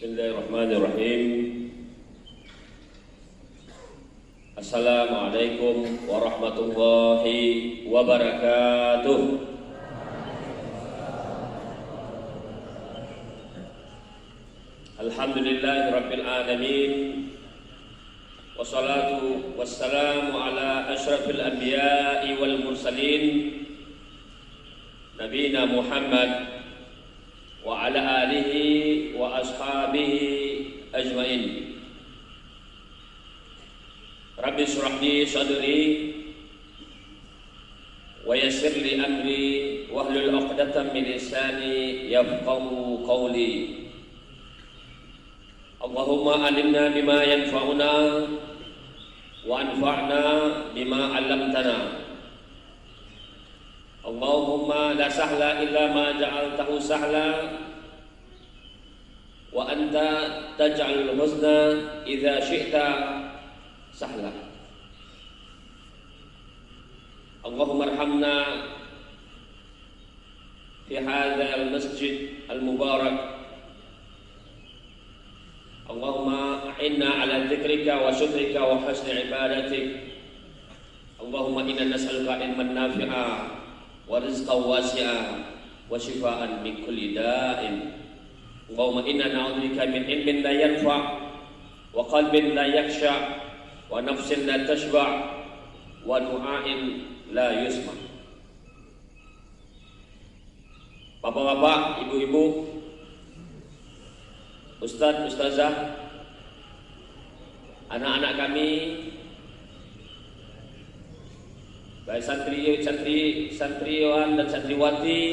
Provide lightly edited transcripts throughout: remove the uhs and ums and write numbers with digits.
Bismillahirrahmanirrahim. Assalamualaikum warahmatullahi wabarakatuh. Alhamdulillahi rabbil alamin. Wassalatu wassalamu ala asyrafil anbiya'i wal mursalin Nabina Muhammad wa ala alihi wa ashabihi ajmain. Rabbi shrah li sadri wa yassir li amri wahlul 'uqdatam min lisani yafqahu qawli. Allahumma alimna bima yanfa'una wa anfa'na bima 'allamtana. Allahumma la sahla illa ma ja'altahu sahla wa anta taj'alul huzna idza syi'ta sahla. Allahumma arhamna fi hadzal masjid al-mubarak. Allahumma a'inna ala dzikrika wa syukrika wa husni ibadatik. Allahumma inna nas'aluka ilman nafi'a wa rizqan wasi'a wa shifaan min kulli da'in. Allahumma inna na'udzubika min ilmin la yanfa' wa qalbin la yakhsha' wa nafsin la tashba' wa du'ain la yusma'. Bapak-bapak, ibu-ibu, ustadz, ustazah, anak-anak kami, baik santriwan dan santriwati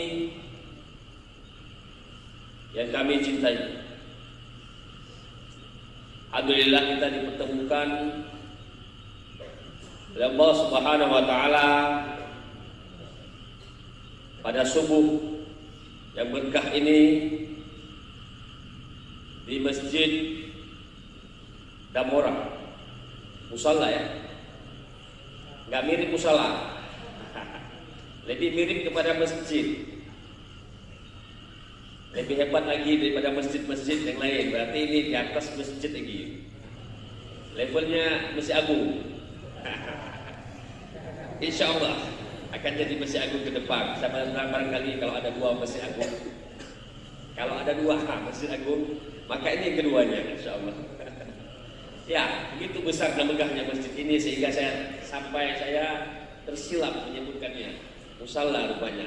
yang kami cintai. Alhamdulillah kita dipertemukan oleh Allah Subhanahu wa taala pada subuh yang berkah ini di Masjid Damora, musala ya. Nggak mirip musala, lebih mirip kepada masjid, lebih hebat lagi daripada masjid-masjid yang lain. Berarti ini di atas masjid lagi, levelnya Masjid Agung. Insya Allah akan jadi Masjid Agung ke depan. Saya barangkali kalau ada dua Masjid Agung, kalau ada dua Masjid Agung, maka ini yang keduanya, insya Allah. Ya, begitu besar dan megahnya masjid ini sehingga saya tersilap menyebutkannya musalla rupanya.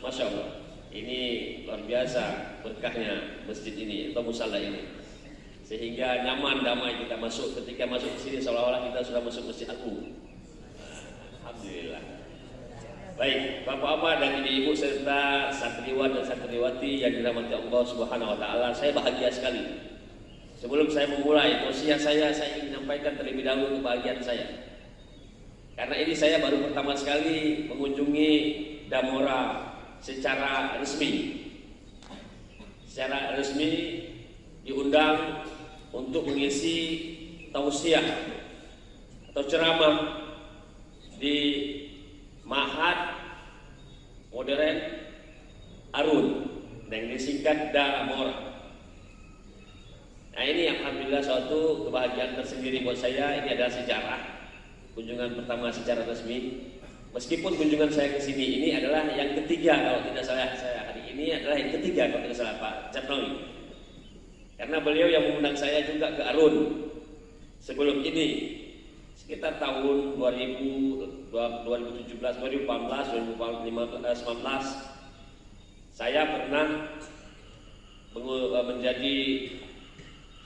Masya Allah, ini luar biasa berkahnya masjid ini atau musalla ini, sehingga nyaman damai kita masuk. Ketika masuk ke sini seolah-olah kita sudah masuk Masjid Agung. Alhamdulillah. Baik, bapak-bapak dan ibu-ibu serta santriwan dan santriwati yang dirahmati Allah Subhanahu wa taala, saya bahagia sekali. Sebelum saya memulai tausiah saya ingin menyampaikan terlebih dahulu kebahagiaan saya. Karena ini saya baru pertama sekali mengunjungi Damora secara resmi. Secara resmi diundang untuk mengisi tausiah atau ceramah di Ma'had Modern Arun yang disingkat Damora. Nah, ini alhamdulillah suatu kebahagiaan tersendiri buat saya. Ini adalah sejarah kunjungan pertama secara resmi. Meskipun kunjungan saya ke sini ini adalah yang ketiga, kalau tidak salah saya hari ini adalah yang ketiga kalau tidak salah Pak Catnowi. Karena beliau yang mengundang saya juga ke Arun sebelum ini, sekitar tahun 2017, 2018, 2019, saya pernah menjadi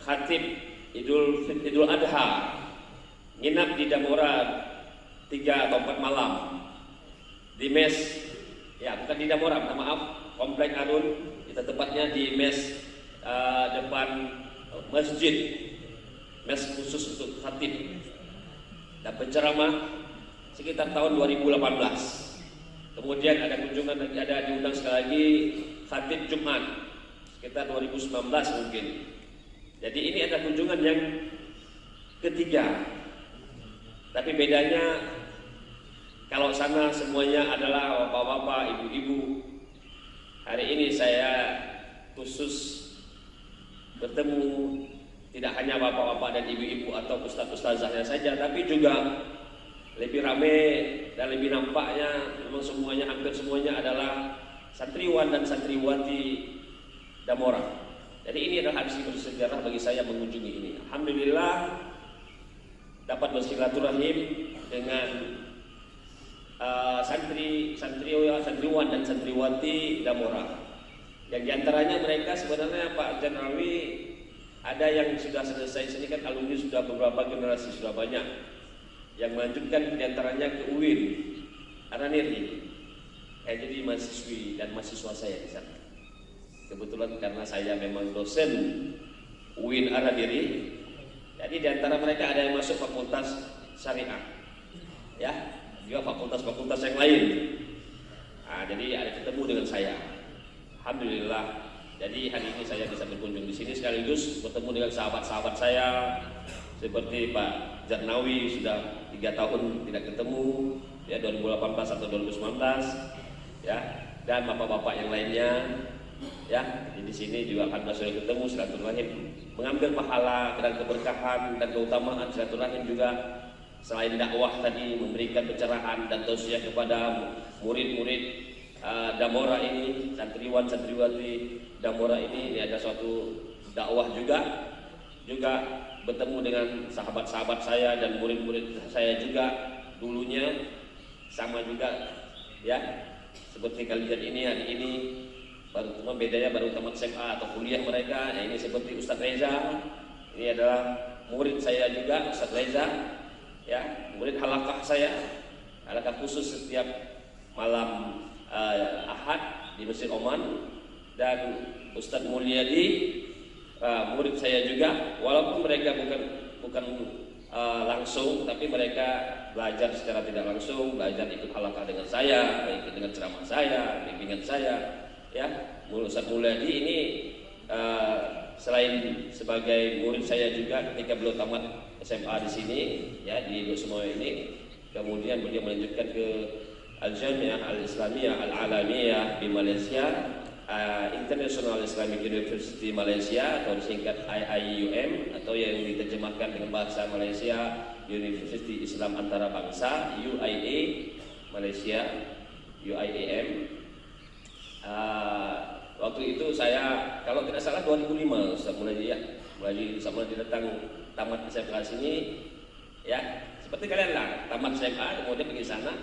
khatib Idul Adha, nginap di Damora 3 atau 4 malam di mes, ya bukan di Damora, minta maaf, Komplek Arun, kita tepatnya di mes depan masjid, mes khusus untuk khatib dan penceramah sekitar tahun 2018. Kemudian ada kunjungan lagi, ada diundang sekali lagi khatib Jumat sekitar 2019 mungkin. Jadi ini ada kunjungan yang ketiga. Tapi bedanya kalau sana semuanya adalah bapak-bapak, ibu-ibu. Hari ini saya khusus bertemu tidak hanya bapak-bapak dan ibu-ibu atau ustaz-ustazahnya saja, tapi juga lebih ramai dan lebih nampaknya memang semuanya, hampir semuanya adalah santriwan dan santriwati Damora. Jadi ini adalah hadis bersejarah bagi saya mengunjungi ini. Alhamdulillah dapat bersilaturahim dengan santriwan dan santriwati Damora. Yang diantaranya mereka sebenarnya Pak Janrawi ada yang sudah selesai sini kan, alumni sudah beberapa generasi, sudah banyak yang melanjutkan diantaranya ke UIN Araniri. Jadi mahasiswi dan mahasiswa saya di sana. Kebetulan karena saya memang dosen UIN Araniri, jadi diantara mereka ada yang masuk fakultas syariah, ya, juga fakultas-fakultas yang lain. Nah, jadi ada ketemu dengan saya. Alhamdulillah. Jadi hari ini saya bisa berkunjung di sini sekaligus bertemu dengan sahabat-sahabat saya seperti Pak Jarnawi, sudah 3 tahun tidak ketemu, ya 2018 atau 2019, ya, dan bapak-bapak yang lainnya, ya. Di sini juga alhamdulillah sudah ketemu, silaturahim, mengambil pahala dan keberkahan dan keutamaan silaturahim juga. Selain dakwah tadi, memberikan pencerahan dan tausiah kepada murid-murid Damora ini, santriwan-santriwati Damora ini ada suatu dakwah juga bertemu dengan sahabat-sahabat saya dan murid-murid saya juga dulunya sama juga, ya, seperti kalian ini hari ini baru, cuma bedanya baru tamat SMA atau kuliah mereka. Nah, ini seperti Ustadz Reza, ini adalah murid saya juga, Ustadz Reza, ya, murid halakah saya, halakah khusus setiap malam Ahad di Masjid Oman. Dan Ustadz Mulyadi, murid saya juga, walaupun mereka bukan langsung, tapi mereka belajar secara tidak langsung, belajar ikut halakah dengan saya, ikut dengan ceramah saya, bimbingan saya, ya. Ustadz Mulyadi ini selain sebagai murid saya juga ketika beliau tamat SMA di sini, ya, di semua ini, kemudian beliau melanjutkan ke Al-Jami'ah Al-Islamiyah Al-Alamiyah di Malaysia, International Islamic University Malaysia atau disingkat IIUM, atau yang diterjemahkan dengan bahasa Malaysia University Islam Antarabangsa, UIA Malaysia, UIAM. Waktu itu saya, kalau tidak salah 2005 Ustaz Muladi, ya, mulai sama datang tamat SMA sini, ya, seperti kalian lah, tamat SMA kemudian pergi sana.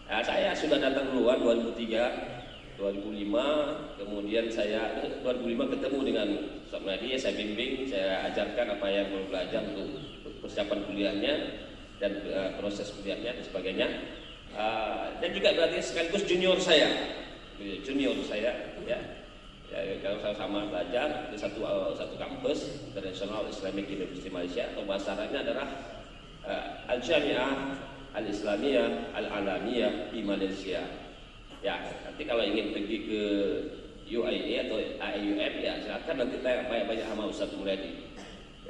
Saya sudah datang duluan 2003, 2005, kemudian saya 2005 ketemu dengan Ustaz Muladi, saya bimbing, saya ajarkan apa yang perlu belajar untuk persiapan kuliahnya dan proses kuliahnya dan sebagainya. Dan juga berarti sekaligus junior saya, ya. Kalau sama belajar di satu kampus International Islamic University Malaysia, atau bahasa Arabnya adalah Al-Jami'ah Al-Islamiyah Al-Alamiyah di Malaysia. Ya, nanti kalau ingin pergi ke UIA atau IIUM, ya silakan, nanti tanya banyak sama Ustaz Mulyadi.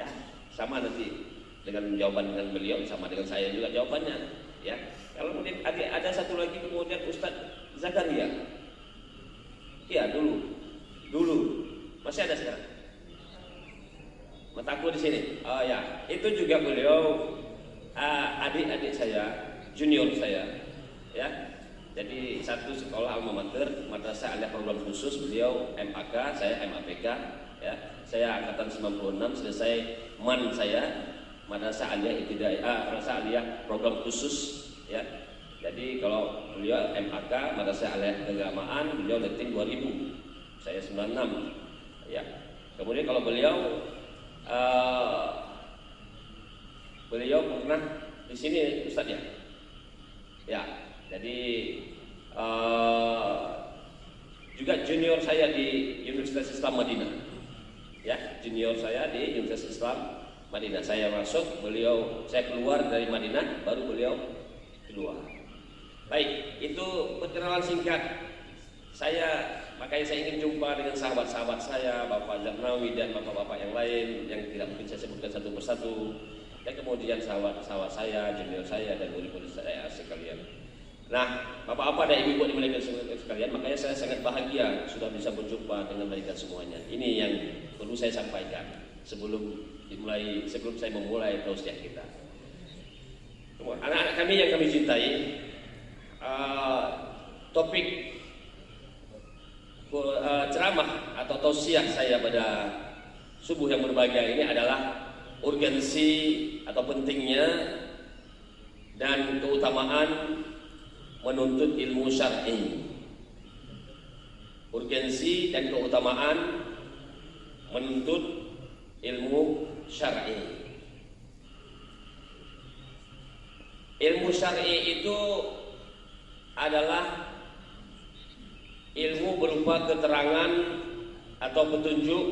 Ya, sama nanti dengan jawaban dengan beliau, sama dengan saya juga jawabannya. Ya, kalau kemudian ada satu lagi kemudian Ustaz Zakaria. Iya, dulu masih ada sekarang. Mataku di sini. Oh ya, itu juga beliau adik-adik saya, junior saya, ya. Jadi satu sekolah alma mater, Madrasah Aliyah Program Khusus, beliau MAK, saya MAPK, ya. Saya angkatan 96, selesai MAN saya, Madrasah Aliyah Ibtidaiyah, Madrasah Aliyah Program Khusus, ya. Jadi kalau beliau MAK, Madrasah Aliyah Keagamaan, beliau letting 2000, saya 96, ya. Kemudian kalau beliau pernah di sini Ustaz, ya. Ya, jadi juga junior saya di Universitas Islam Madinah. Ya, junior saya di Universitas Islam Madinah. Saya masuk, saya keluar dari Madinah, baru beliau keluar. Baik, itu perkenalan singkat saya. Makanya saya ingin jumpa dengan sahabat-sahabat saya, Bapak Jarnawi dan bapak-bapak yang lain yang tidak mungkin saya sebutkan satu persatu. Dan kemudian sahabat-sahabat saya, junior saya, dan murid-murid saya sekalian. Nah, bapak-bapak dan ibu-ibu dimuliakan sekalian, makanya saya sangat bahagia sudah bisa berjumpa dengan mereka semuanya. Ini yang perlu saya sampaikan sebelum saya memulai tausiah kita. Anak-anak kami yang kami cintai, topik ceramah atau tausiah saya pada subuh yang berbahagia ini adalah urgensi atau pentingnya dan keutamaan menuntut ilmu syar'i. Urgensi dan keutamaan menuntut ilmu syar'i. Ilmu syar'i itu adalah ilmu berupa keterangan atau petunjuk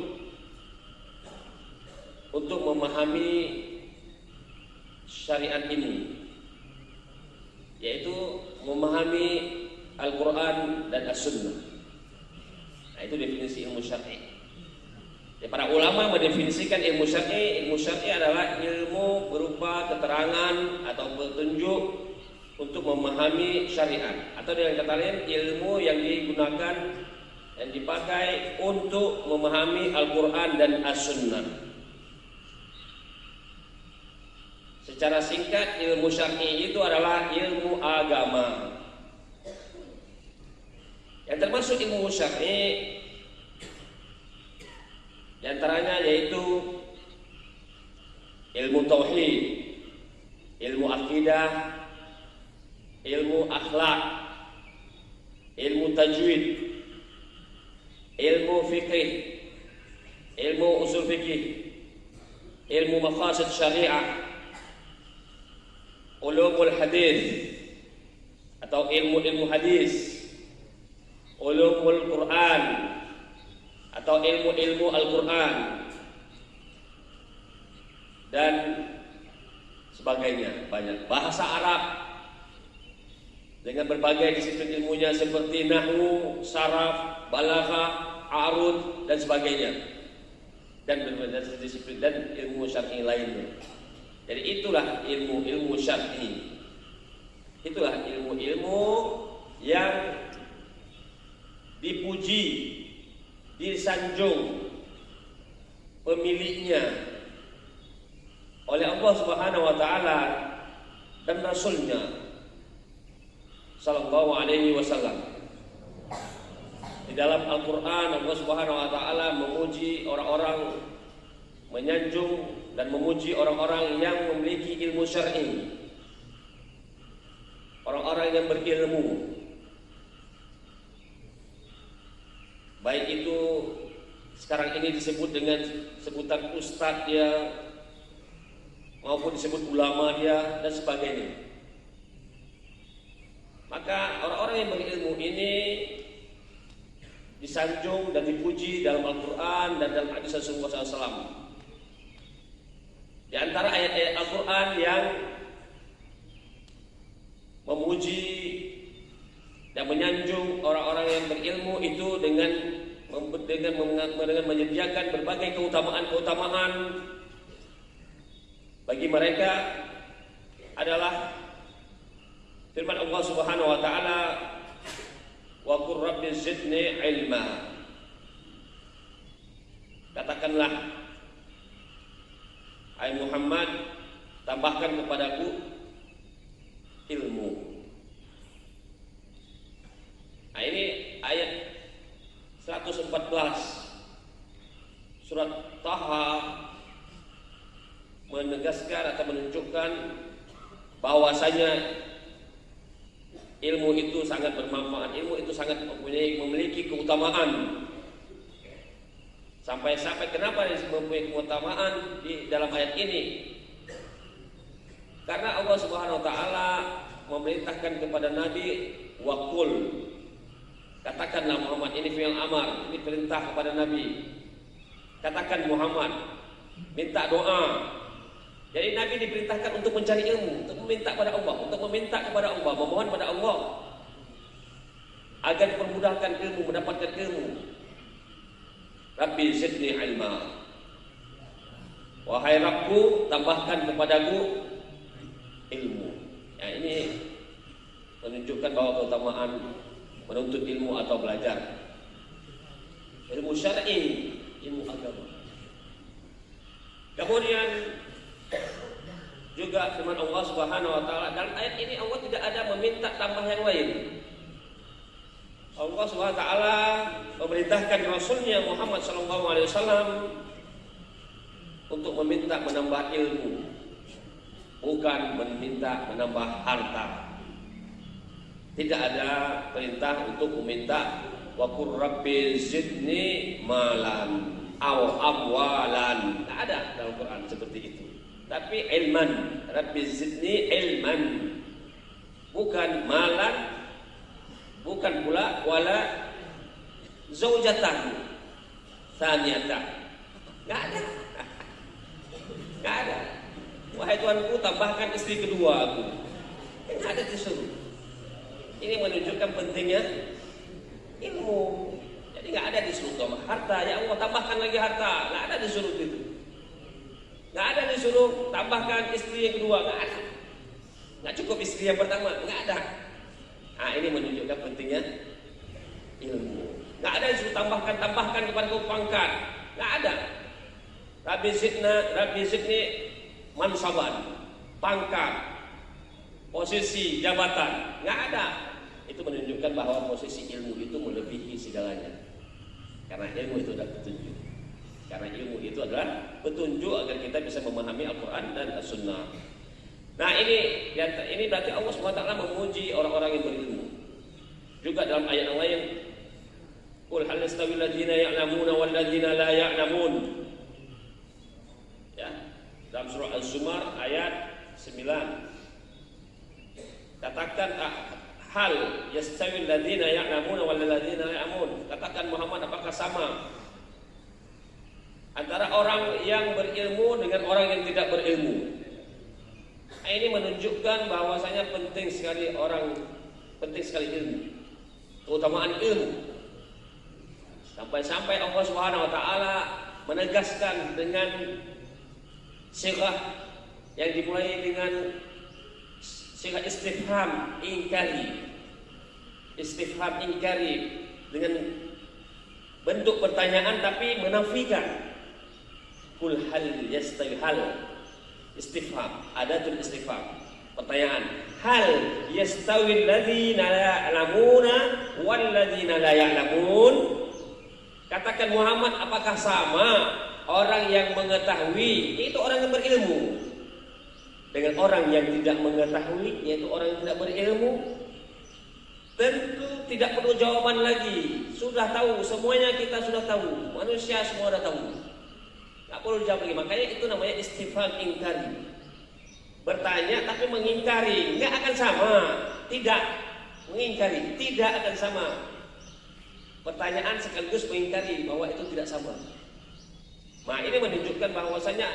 untuk memahami syariat ini, yaitu memahami Al-Quran dan As-Sunnah. Nah, itu definisi ilmu syar'i. Ya, para ulama mendefinisikan ilmu syar'i adalah ilmu berupa keterangan atau petunjuk untuk memahami syariat, atau dengan kata lain ilmu yang digunakan dan dipakai untuk memahami Al-Quran dan As-Sunnah. Secara singkat, ilmu syar'i itu adalah ilmu agama. Yang termasuk ilmu syar'i di antaranya yaitu ilmu tauhid, ilmu akidah, ilmu akhlak, ilmu tajwid, ilmu fikih, ilmu usul fikih, ilmu maqasid syariah, ulumul hadis atau ilmu hadis, ulumul Quran atau ilmu Al-Quran dan sebagainya. Banyak bahasa Arab dengan berbagai disiplin ilmunya seperti nahwu, saraf, balaghah, arud dan sebagainya, dan berbagai disiplin dan ilmu syar'i lainnya. Jadi itulah ilmu syar'i. Itulah ilmu-ilmu yang dipuji, disanjung pemiliknya oleh Allah Subhanahu wa taala dan Rasulnya sallallahu alaihi wasallam. Di dalam Al-Qur'an Allah Subhanahu wa taala memuji orang-orang, menyanjung dan memuji orang-orang yang memiliki ilmu syar'i, orang-orang yang berilmu. Baik itu sekarang ini disebut dengan sebutan ustadz dia, maupun disebut ulama dia dan sebagainya. Maka orang-orang yang berilmu ini disanjung dan dipuji dalam Al-Quran dan dalam hadis Rasulullah SAW. Di antara ayat-ayat Al-Quran yang memuji dan menyanjung orang-orang yang berilmu itu dengan menyediakan berbagai keutamaan bagi mereka adalah firman Allah Subhanahu wa taala, wa qur rabbi zidni ilma. Katakanlah, hai Muhammad, tambahkan kepadaku ilmu. Nah, ini ayat 114 surat Taha menegaskan atau menunjukkan bahwasanya ilmu itu sangat bermanfaat, ilmu itu sangat memiliki keutamaan. Sampai kenapa mempunyai keutamaan di dalam ayat ini? Karena Allah Subhanahu wa taala memerintahkan kepada Nabi, waqul, katakanlah Muhammad, ini fi'il amar, ini perintah kepada Nabi. Katakan Muhammad, minta doa. Jadi Nabi diperintahkan untuk mencari ilmu, untuk meminta kepada Allah, memohon kepada Allah agar dipermudahkan ilmu, mendapatkan ilmu. Rabbi zidni ilma. Wahai Rabbku, tambahkan kepadaku ilmu. Ya, ini menunjukkan bahwa keutamaan menuntut ilmu atau belajar ilmu syar'i, ilmu agama. Kemudian juga firman Allah Subhanahu wa taala, dalam ayat ini Allah tidak ada meminta tambah yang lain. Allah Subhanahu wa taala memerintahkan Rasulnya Muhammad sallallahu alaihi wasallam untuk meminta menambah ilmu, bukan meminta menambah harta. Tidak ada perintah untuk meminta wa qur rabbi zidni malan aw amwalan. Tidak ada dalam Quran seperti itu. Tapi ilman, rabbi zidni ilman, bukan malan, bukan pula wala zaujatan thaniyatan. Enggak ada. Enggak ada. Wahai Tuanku, tambahkan istri kedua aku. Enggak ada disuruh. Ini menunjukkan pentingnya ilmu. Jadi enggak ada disuruh tambah harta. Ya Allah, tambahkan lagi harta. Enggak ada disuruh itu. Enggak ada disuruh tambahkan istri yang kedua. Enggak ada. Enggak cukup istri yang pertama. Enggak ada. Nah, ini menunjukkan pentingnya ilmu. Enggak ada disuruh tambahkan kepada kau pangkat. Enggak ada. Rabbi zidni mansaban, pangkat, posisi, jabatan. Enggak ada. Itu menunjukkan bahwa posisi ilmu itu melebihi segalanya. Karena ilmu itu adalah petunjuk. Karena ilmu itu adalah petunjuk agar kita bisa memahami Al-Quran dan As-Sunnah. Nah, ini berarti Allah SWT memuji orang-orang yang berilmu. Juga dalam ayat yang lain, qul hal yastawil ladzina ya'lamuna wal ladzina la ya'lamun. Ya, dalam surah Az-Zumar ayat 9. Katakan hal yastawil ladzina ya'lamuna wal ladzina la ya'lamun. Katakan Muhammad, apakah sama antara orang yang berilmu dengan orang yang tidak berilmu? Ini menunjukkan bahwasanya penting sekali ilmu, keutamaan ilmu. Sampai-sampai Allah Subhanahu wa taala menegaskan dengan sighah yang dimulai dengan sighah istifham ingkari. Istifham ingkari dengan bentuk pertanyaan tapi menafikan. Qul hal yastawi, hal istifham, adatul istifham, pertanyaan. Hal yastawi alladzina ya'lamuna wal ladzina la ya'lamun. Katakan Muhammad, apakah sama orang yang mengetahui, yaitu orang yang berilmu, dengan orang yang tidak mengetahui, yaitu orang yang tidak berilmu? Tentu tidak perlu jawaban lagi. Sudah tahu, semuanya kita sudah tahu. Manusia semua sudah tahu. Tak perlu dijawab lagi. Makanya itu namanya istifham ingkari. Bertanya tapi mengingkari. Enggak akan sama. Tidak. Mengingkari. Tidak akan sama. Pertanyaan sekaligus mengingkari bahwa itu tidak sama. Nah, ini menunjukkan bahwasanya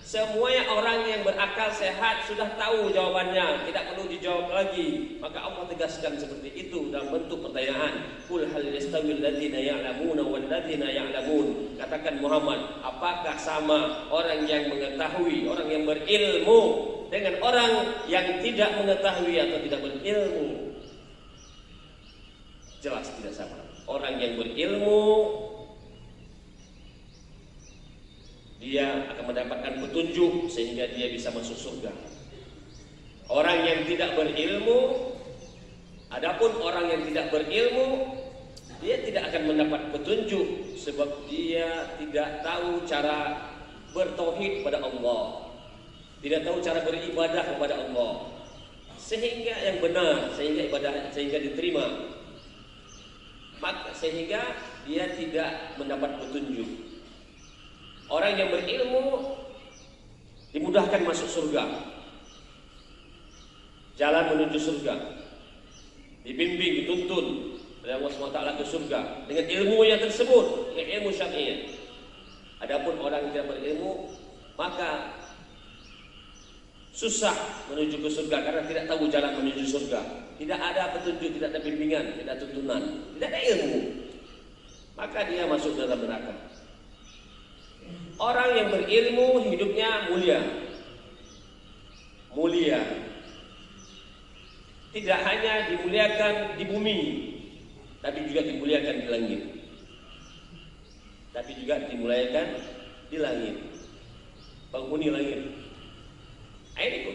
semuanya orang yang berakal sehat sudah tahu jawabannya, tidak perlu dijawab lagi. Maka Allah tegaskan seperti itu dalam bentuk pertanyaan. Qul hal yastawil ladzina ya'lamuna wal ladzina ya'lamun. Katakan Muhammad, apakah sama orang yang mengetahui, orang yang berilmu dengan orang yang tidak mengetahui atau tidak berilmu? Jelas tidak sama. Orang yang berilmu dia akan mendapatkan petunjuk sehingga dia bisa masuk surga. Orang yang tidak berilmu, adapun orang yang tidak berilmu, dia tidak akan mendapat petunjuk sebab dia tidak tahu cara bertauhid kepada Allah, tidak tahu cara beribadah kepada Allah, sehingga yang benar, sehingga diterima, maka sehingga dia tidak mendapat petunjuk. Orang yang berilmu dimudahkan masuk surga, jalan menuju surga, dibimbing, dituntun oleh Allah SWT ke surga dengan ilmunya tersebut, dengan ilmu syar'i. Adapun orang yang tidak berilmu, maka susah menuju ke surga karena tidak tahu jalan menuju surga. Tidak ada petunjuk, tidak ada bimbingan, tidak ada tuntunan, tidak ada ilmu, maka dia masuk dalam neraka. Orang yang berilmu hidupnya mulia. Tidak hanya dimuliakan di bumi, tapi juga dimuliakan di langit. penghuni langit. Ini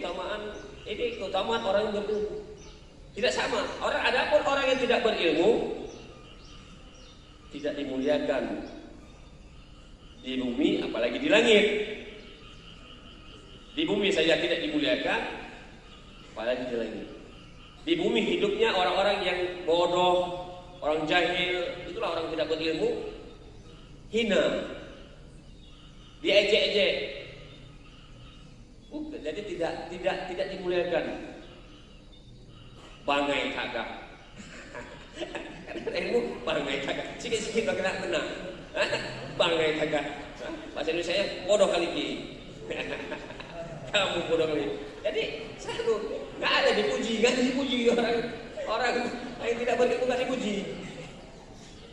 keutamaan orang yang berilmu. Tidak sama. Adapun orang yang tidak berilmu tidak dimuliakan di bumi, apalagi di langit. Di bumi saja tidak dimuliakan, apalagi di langit. Di bumi hidupnya orang-orang yang bodoh, orang jahil, itulah orang tidak berilmu, hina, diejek-ejek. Jadi tidak dimuliakan. Bangai kagak. Ilmu bangai kagak. Sikit-sikit kena. Bangai kagak. Bahasa Indonesia bodoh kali ki. Kamu bodoh kali. Jadi selalu nggak ada dipuji orang yang tidak berilmu nggak dipuji.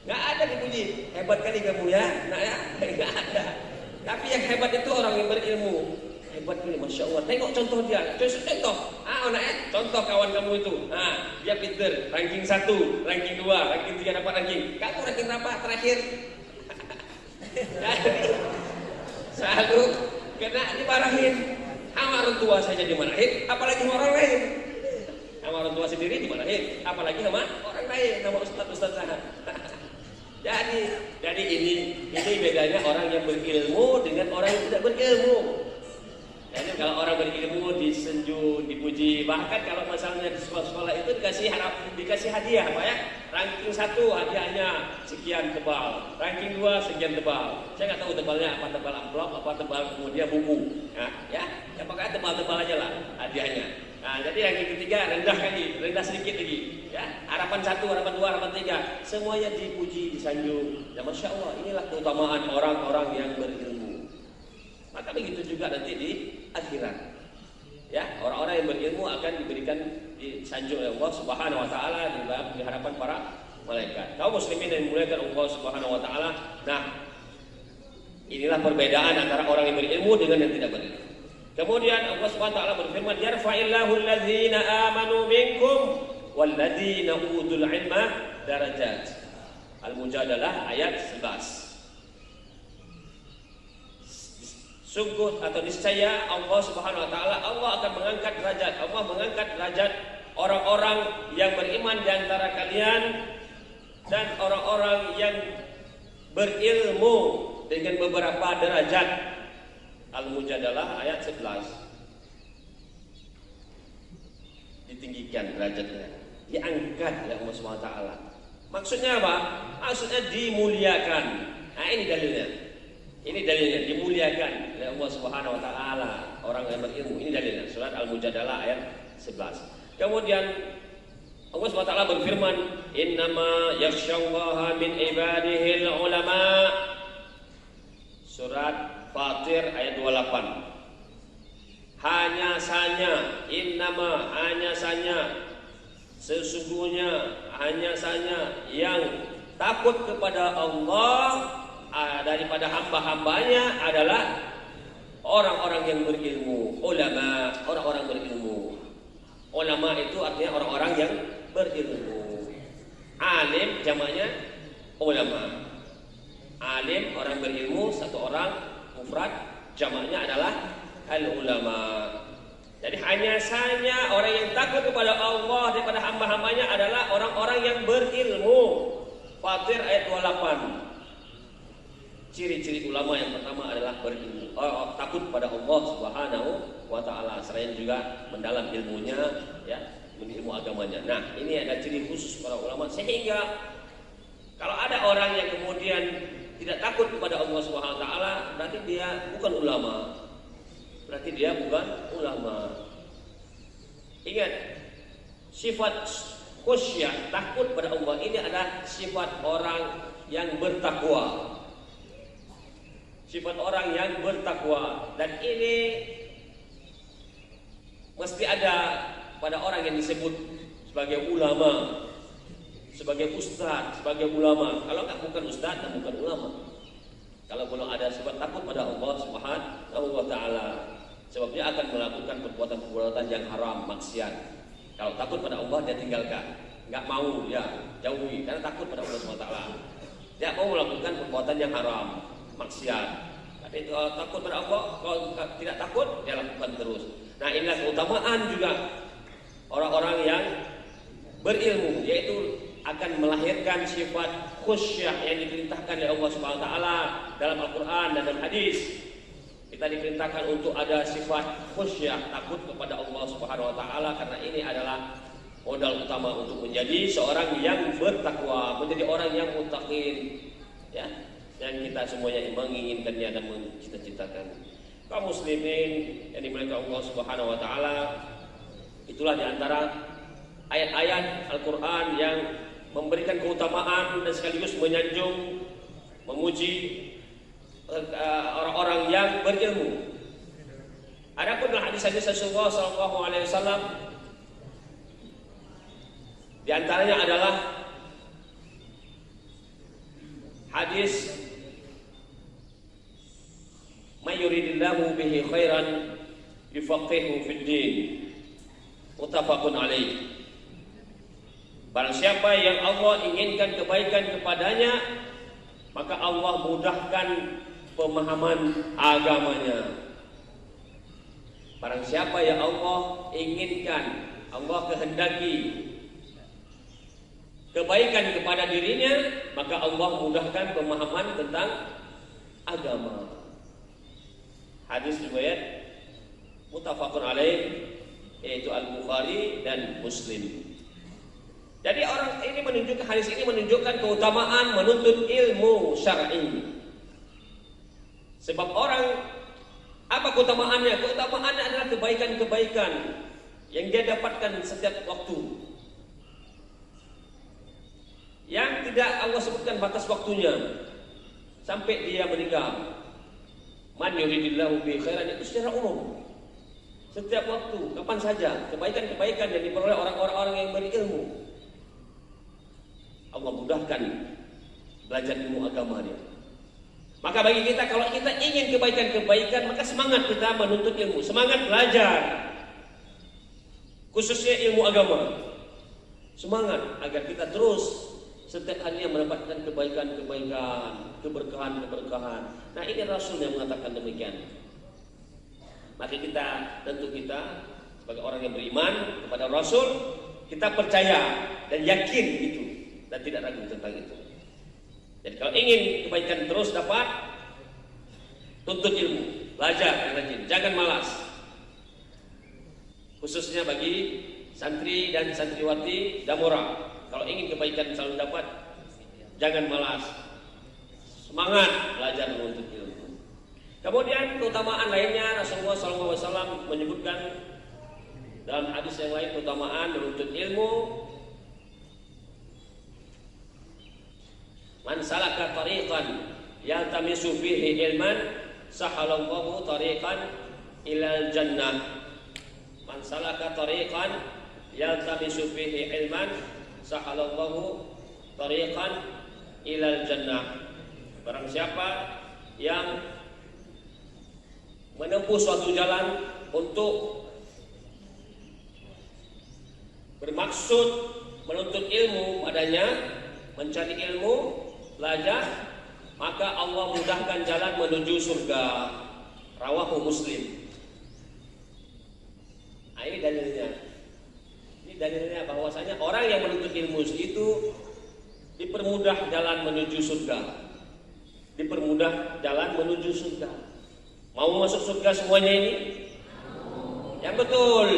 Nggak ada dipuji. Hebat kali kamu ya, nak ya. Nggak ada. Tapi yang hebat itu orang yang berilmu. Hebat kali, masya Allah. Tengok contoh dia. Contoh. Anak ya. Contoh kawan kamu itu. Dia pinter. Ranking 1, ranking 2, ranking 3 dapat ranking. Kamu ranking berapa terakhir? Selalu kena dimarahin. Sama orang tua saja dimarahin, apalagi sama orang lain. Sama orang tua sendiri dimarahin, apalagi sama orang lain, sama ustaz sana. Jadi ini bedanya orang yang berilmu dengan orang yang tidak berilmu. Jadi kalau orang berilmu disenjung, dipuji, bahkan kalau misalnya di sekolah-sekolah itu dikasih hadiah, apa ya? Ranking 1 hadiahnya sekian tebal, ranking 2 sekian tebal. Saya nggak tahu tebalnya apa, tebal amplop, apa tebal kemudian buku. Ya pakai tebal-tebal aja lah hadiahnya. Nah, jadi ranking ketiga rendah sedikit lagi. Ya, harapan 1, harapan 2, harapan 3, semuanya dipuji, disanjung. Ya masya Allah, inilah keutamaan orang-orang yang berilmu. Maka begitu juga nanti di akhirat. Ya, orang-orang yang berilmu akan diberikan disanjung oleh Allah Subhanahu wa taala di hadapan para malaikat. Kaum muslimin yang dimuliakan Allah Subhanahu wa taala. Nah, inilah perbedaan antara orang yang berilmu dengan yang tidak berilmu. Kemudian Allah Subhanahu wa taala berfirman, "Yarfa'illahu alladzina amanu minkum walladzina utul ilma darajat." Al-Mujadalah ayat 11. Sungguh atau niscaya Allah Subhanahu wa taala akan mengangkat derajat orang-orang yang beriman di antara kalian dan orang-orang yang berilmu dengan beberapa derajat. Al-Mujadalah ayat 11. Ditinggikan derajatnya, diangkat oleh Allah Subhanahu wa taala. Maksudnya apa? Maksudnya dimuliakan. Nah, ini dalilnya dimuliakan oleh Allah Subhanahu wa taala orang yang berilmu. Ini dalilnya. Surat Al-Mujadalah ayat 11. Kemudian Allah Subhanahu wa taala berfirman, "Innama yakhsyallaha min ibadihil ulama." Surat Fatir ayat 28. Hanya saja sesungguhnya hanya saja yang takut kepada Allah daripada hamba-hambanya adalah orang-orang yang berilmu, ulama, orang-orang berilmu. Ulama itu artinya orang-orang yang berilmu. Alim jamaknya ulama. Alim orang berilmu, satu orang, mufrad jamaknya adalah al-ulama. Jadi hanya saja orang yang takut kepada Allah daripada hamba-hambanya adalah orang-orang yang berilmu. Fatir ayat 28. Ciri-ciri ulama yang pertama adalah berilmu, takut pada Allah Subhanahu wa taala, selain juga mendalam ilmunya, ya, ilmu agamanya. Nah, ini ada ciri khusus para ulama, sehingga kalau ada orang yang kemudian tidak takut kepada Allah Subhanahu wa taala, berarti dia bukan ulama. Ingat, sifat khusyuk, takut pada Allah ini adalah sifat orang yang bertakwa. Sifat orang yang bertakwa, dan ini mesti ada pada orang yang disebut sebagai ulama, sebagai ustaz, sebagai ulama. Kalau nggak bukan ustaz dan bukan ulama. Kalau belum ada sifat takut pada Allah Subhanahu wa taala, sebab dia akan melakukan perbuatan-perbuatan yang haram, maksiat. Kalau takut pada Allah dia tinggalkan, nggak mau dia jauhi karena takut pada Allah Subhanahu wa taala. Dia mau melakukan perbuatan yang haram, maksiat. Tapi takut pada Allah. Kalau tidak takut, dia lakukan terus. Nah, inilah keutamaan juga orang-orang yang berilmu, yaitu akan melahirkan sifat khusyuk yang diperintahkan oleh Allah Subhanahu wa taala dalam Al-Qur'an dan dalam hadis. Kita diperintahkan untuk ada sifat khusyuk, takut kepada Allah Subhanahu wa taala, karena ini adalah modal utama untuk menjadi seorang yang bertakwa, menjadi orang yang muttaqin, ya, yang kita semuanya menginginkannya dan mencita-citakan. Kaum muslimin yang dimuliakan Allah Subhanahu wa taala, itulah diantara ayat-ayat Al-Qur'an yang memberikan keutamaan dan sekaligus menyanjung, memuji orang-orang yang berilmu. Adapun dalam hadis-hadis Rasulullah sallallahu alaihi wasallam, di antaranya adalah hadis may yuridillahu bihi khairan yufaqihu fid din, muttafaqun alaih. Barang siapa yang Allah inginkan kebaikan kepadanya, maka Allah mudahkan pemahaman agamanya. Barang siapa yang Allah inginkan, Allah kehendaki kebaikan kepada dirinya, maka Allah mudahkan pemahaman tentang agama. Hadis riwayat muttafaqun alaih, yaitu Al-Bukhari dan Muslim. Jadi orang ini menunjukkan, hadis ini menunjukkan keutamaan menuntut ilmu syar'i. Sebab orang, apa keutamaannya? Keutamaannya adalah kebaikan-kebaikan yang dia dapatkan setiap waktu, yang tidak Allah sebutkan batas waktunya sampai dia meninggal. Man yuridillahu bi khairan, itu secara umum, setiap waktu, kapan saja, kebaikan-kebaikan yang diperoleh orang-orang yang berilmu, Allah mudahkan belajar ilmu agama dia. Maka bagi kita, kalau kita ingin kebaikan-kebaikan, maka semangat kita menuntut ilmu, semangat belajar, khususnya ilmu agama. Semangat agar kita terus setiap harinya mendapatkan kebaikan-kebaikan, keberkahan-keberkahan. Nah, ini Rasul yang mengatakan demikian. Maka kita, tentu kita sebagai orang yang beriman kepada Rasul, kita percaya dan yakin itu, dan tidak ragu tentang itu. Jadi kalau ingin kebaikan terus dapat, tuntut ilmu, belajar yang rajin, jangan malas. Khususnya bagi santri dan santriwati Damora, kalau ingin kebaikan selalu dapat, jangan malas, semangat belajar menuntut ilmu. Kemudian keutamaan lainnya, Rasulullah SAW menyebutkan dalam hadis yang lain keutamaan menuntut ilmu. Man salaka tariqan yaltamisu fihi ilman, sahalallahu tariqan ilal jannah. Man salaka tariqan yaltamisu fihi ilman, sahalallahu tariqan ilal jannah. Barang siapa yang menempuh suatu jalan untuk bermaksud menuntut ilmu padanya, mencari ilmu, belajar, maka Allah mudahkan jalan menuju surga. Rawahu Muslim. Nah, ini dalilnya. Ini dalilnya bahwasanya orang yang menuntut ilmu itu dipermudah jalan menuju surga. Dipermudah jalan menuju surga. Mau masuk surga semuanya ini? Yang betul.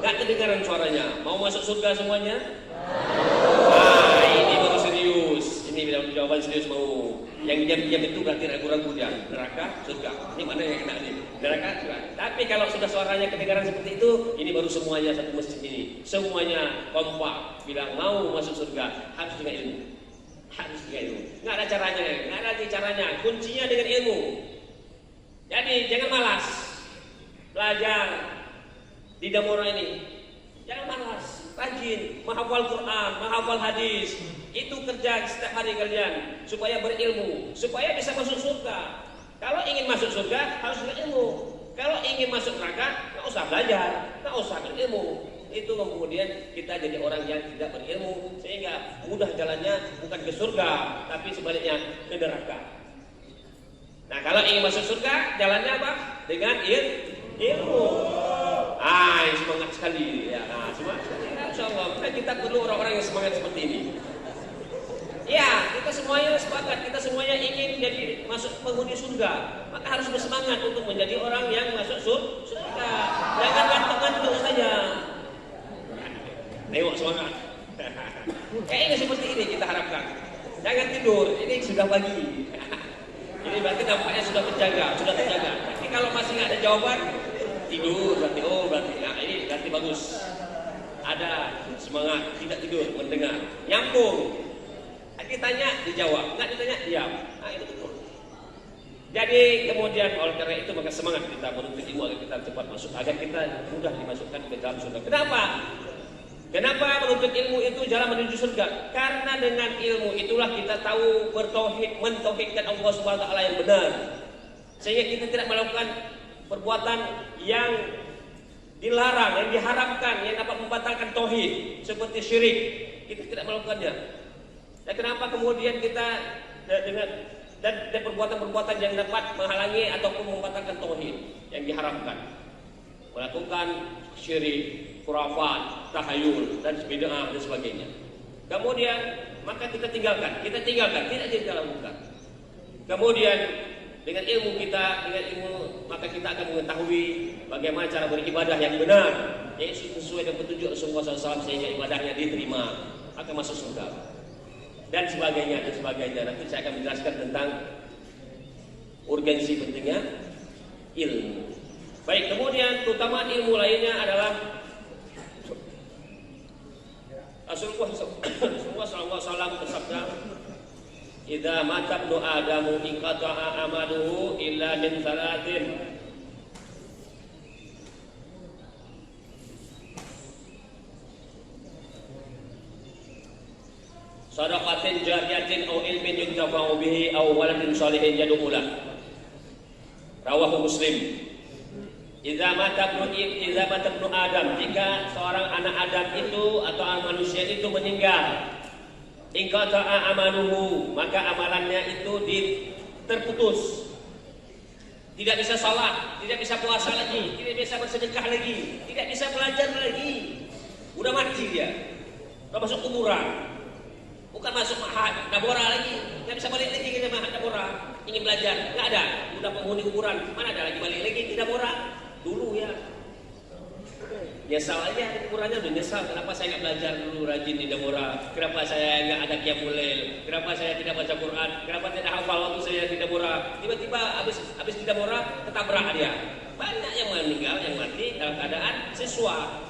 Gak kedengaran suaranya. Mau masuk surga semuanya? Nah, ini baru serius. Ini jawaban serius mau. Yang diam-diam itu berarti ragu-ragu dia. Neraka, surga. Ini mana yang enak nih? Neraka, surga. Tapi kalau sudah suaranya kedengaran seperti itu, ini baru semuanya satu masjid ini. Semuanya kompak bilang mau masuk surga, harus dengan ilmu. Harus dengan ilmu. Nggak ada caranya, nggak ada caranya. Kuncinya dengan ilmu. Jadi jangan malas belajar di Damora ini. Jangan malas, rajin menghafal Quran, menghafal hadis. Itu kerja setiap hari kalian supaya berilmu, supaya bisa masuk surga. Kalau ingin masuk surga harus berilmu. Kalau ingin masuk neraka nggak usah belajar, nggak usah berilmu. Itu kemudian kita jadi orang yang tidak berilmu, sehingga mudah jalannya bukan ke surga, tapi sebaliknya ke neraka. Nah, kalau ingin masuk surga, jalannya apa? Dengan ilmu. Semangat sekali ya. Semangat sekali. Insyaallah, kita perlu orang-orang yang semangat seperti ini. Ya, kita semuanya sepakat, kita semuanya ingin jadi masuk penghuni surga. Maka harus bersemangat untuk menjadi orang yang masuk surga. Jangan gantung-gantung saja. Tengok semangat. Ini seperti ini kita harapkan. Jangan tidur, ini sudah pagi. Ini berarti nampaknya sudah terjaga. Tapi kalau masih nggak ada jawaban, tidur berarti ini berarti bagus. Ada semangat, tidak tidur, mendengar, nyambung. Ditanya, dijawab, nggak ditanya, diam. Itu betul. Jadi kemudian oleh karena itu maka semangat kita menuntut ilmu agar kita cepat masuk, agar kita mudah dimasukkan ke dalam surga. Kenapa menuntut ilmu itu jalan menuju surga? Karena dengan ilmu itulah kita tahu bertauhid, mentauhidkan Allah Subhanahu wa taala yang benar. Sehingga kita tidak melakukan perbuatan yang dilarang, yang diharamkan, yang dapat membatalkan tauhid seperti syirik. Kita tidak melakukannya. Dan kenapa kemudian kita dengan perbuatan-perbuatan yang dapat menghalangi ataupun membatalkan tauhid yang diharamkan, melakukan syirik, khurafat, tahayul dan bid'ah dan sebagainya. Kemudian maka kita tinggalkan, tidak kita lakukan. Kemudian dengan ilmu maka kita akan mengetahui bagaimana cara beribadah yang benar, yaitu sesuai dengan petunjuk Rasulullah SAW sehingga ibadahnya diterima, akan masuk surga. Dan sebagainya. Nanti saya akan menjelaskan tentang urgensi pentingnya ilmu. Baik, kemudian terutama ilmu lainnya adalah Rasulullah SAW bersabda, "Idza mata ibnu Adamu inqata'a amaluhu illa min thalathin." Sadaqatin jariyatin aw ilmin yuntafa'u bihi aw waladin shalihin yad'u lahu. Rawahu Muslim. Idza mata ibnu Adam, jika seorang anak Adam itu atau manusia itu meninggal, inqata'a amaluhu, maka amalannya itu terputus. Tidak bisa salat, tidak bisa puasa lagi, tidak bisa bersedekah lagi, tidak bisa belajar lagi. Udah mati dia. Udah masuk kuburan. Bukan masuk mahat, dabora lagi, nggak bisa balik lagi ke mahat dabora. Ingin belajar, nggak ada. Udah penghuni kuburan, mana ada lagi balik lagi ke dabora? Dulu ya. Nyesal aja di kuburannya, udah nyesal. Kenapa saya nggak belajar dulu rajin di dabora? Kenapa saya nggak ada qiyamul lail? Kenapa saya tidak baca Quran? Kenapa tidak hafal waktu saya di dabora? Tiba-tiba habis di dabora ketabrak dia. Banyak yang meninggal, yang mati dalam keadaan siswa.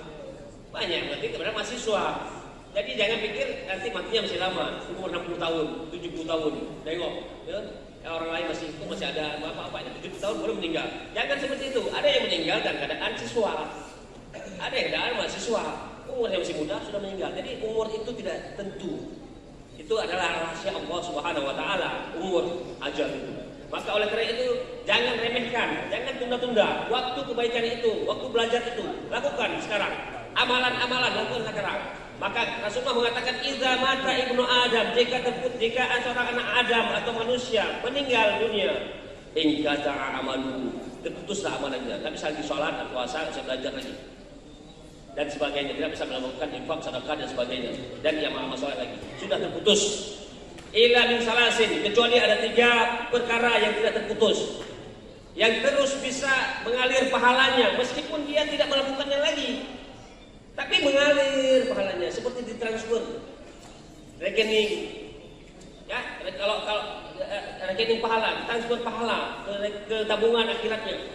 Banyak yang mati kepada mahasiswa. Jadi jangan pikir nanti matinya masih lama, umur 60 tahun, 70 tahun. Tengok, ya, orang lain masih ada apa-apanya, 70 tahun baru meninggal. Jangan seperti itu. Ada yang meninggal dalam keadaan siswa. Ada yang keadaan mahasiswa. Umurnya masih muda sudah meninggal. Jadi umur itu tidak tentu. Itu adalah rahasia Allah Subhanahu wa taala, umur ajal itu. Maka oleh karena itu jangan remehkan, jangan tunda-tunda waktu kebaikan itu, waktu belajar itu. Lakukan sekarang. Amalan-amalan lakukan sekarang. Maka Rasulullah mengatakan idza mata ibnu Adam, jika seorang anak Adam atau manusia meninggal dunia, inqata'a amalu, terputuslah amalannya. Tidak bisa lagi sholat, puasa, bisa belajar lagi dan sebagainya, tidak bisa melakukan infak, sedekah dan sebagainya, dan ia amal sholat lagi, sudah terputus. Illa min salasin, kecuali ada 3 perkara yang tidak terputus, yang terus bisa mengalir pahalanya meskipun dia tidak melakukannya lagi. Tapi mengalir pahalanya seperti ditransfer rekening, ya kalau rekening pahala, transfer pahala ke tabungan akhiratnya.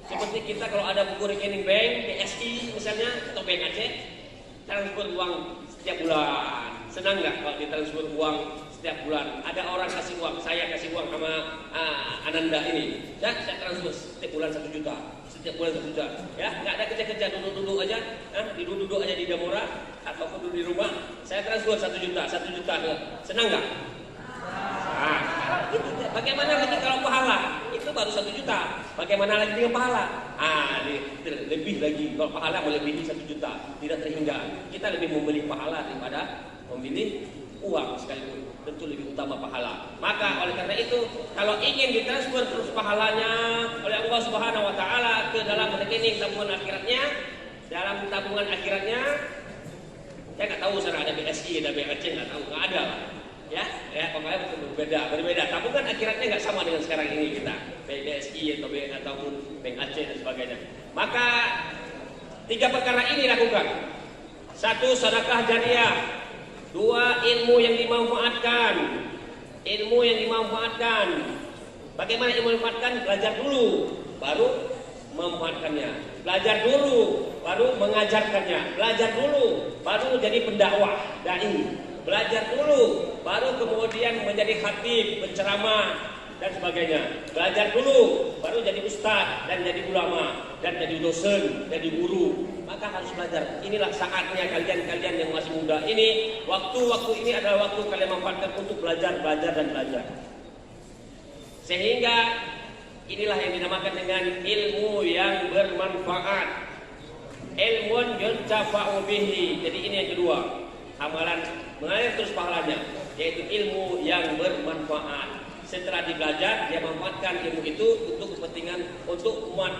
Seperti kita kalau ada buku rekening bank, BSI misalnya atau Bank Aceh, transfer uang setiap bulan. Senang nggak kalau ditransfer uang setiap bulan? Ada orang kasih uang, saya kasih uang sama Ananda ini, saya transfer setiap bulan 1 juta. Setiap bulan 1 juta, ya nggak ada kerja-kerja, duduk-duduk aja, duduk-duduk aja di Damora ataupun duduk di rumah, saya transfer 1 juta, senang nggak? Nah, gitu. Bagaimana lagi kalau pahala? Itu baru 1 juta. Bagaimana lagi dengan pahala? Lebih lagi, kalau pahala melebihi 1 juta, tidak terhingga. Kita lebih memilih pahala daripada memilih uang sekalipun, tentu lebih utama pahala. Maka oleh karena itu, kalau ingin ditransfer terus pahalanya oleh Allah Subhanahu wa taala ke dalam rekening tabungan akhiratnya, dalam tabungan akhiratnya, saya nggak tahu sana ada BSI, ada BAC, nggak tahu, nggak ada. Ya, pokoknya berbeda. Tabungan akhiratnya nggak sama dengan sekarang ini kita, BSI ataupun Bank Aceh dan sebagainya. Maka 3 perkara ini lakukan. 1, sedekah jariah. 2, ilmu yang dimanfaatkan. Bagaimana ilmu dimanfaatkan? Belajar dulu, baru memanfaatkannya. Belajar dulu, baru mengajarkannya. Belajar dulu, baru jadi pendakwah, dai. Belajar dulu, baru kemudian menjadi khatib, penceramah dan sebagainya. Belajar dulu, baru jadi ustadz dan jadi ulama dan jadi dosen, jadi guru. Maka harus belajar. Inilah saatnya kalian yang masih muda ini. Waktu ini adalah waktu kalian manfaatkan untuk belajar. Sehingga inilah yang dinamakan dengan ilmu yang bermanfaat. Ilmun yuntafa'u bihi. Jadi ini yang kedua. Amalan mengalir terus pahalanya, yaitu ilmu yang bermanfaat. Setelah dibelajar, dia manfaatkan ilmu itu untuk kepentingan umat.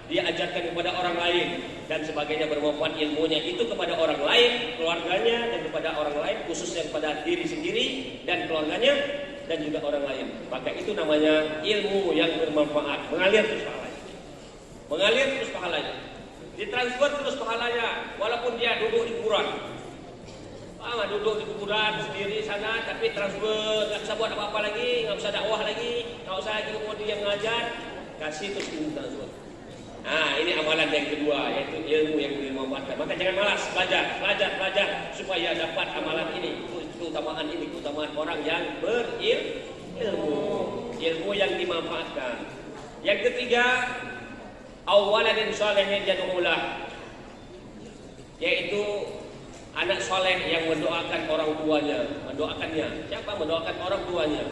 Dia ajarkan kepada orang lain dan sebagainya, bermanfaat ilmunya itu kepada orang lain, keluarganya, dan kepada orang lain, khususnya kepada diri sendiri dan keluarganya dan juga orang lain. Maka itu namanya ilmu yang bermanfaat, mengalir terus pahalanya. Ditransfer terus pahalanya, walaupun dia duduk di kuburan. Duduk di kuburan sendiri sana, tapi transfer, nggak bisa buat apa-apa lagi, nggak bisa dakwah lagi, nggak usah lagi kemudian mengajar, kasih terus ilmu transfer. Nah, ini amalan yang kedua, yaitu ilmu yang dimanfaatkan. Maka jangan malas, belajar supaya dapat amalan ini. Keutamaan orang yang berilmu, ilmu yang dimanfaatkan. Yang ketiga, awalan sholihin yad'ulah, yaitu anak soleh yang mendoakan orang tuanya, mendoakannya. Siapa mendoakan orang tuanya?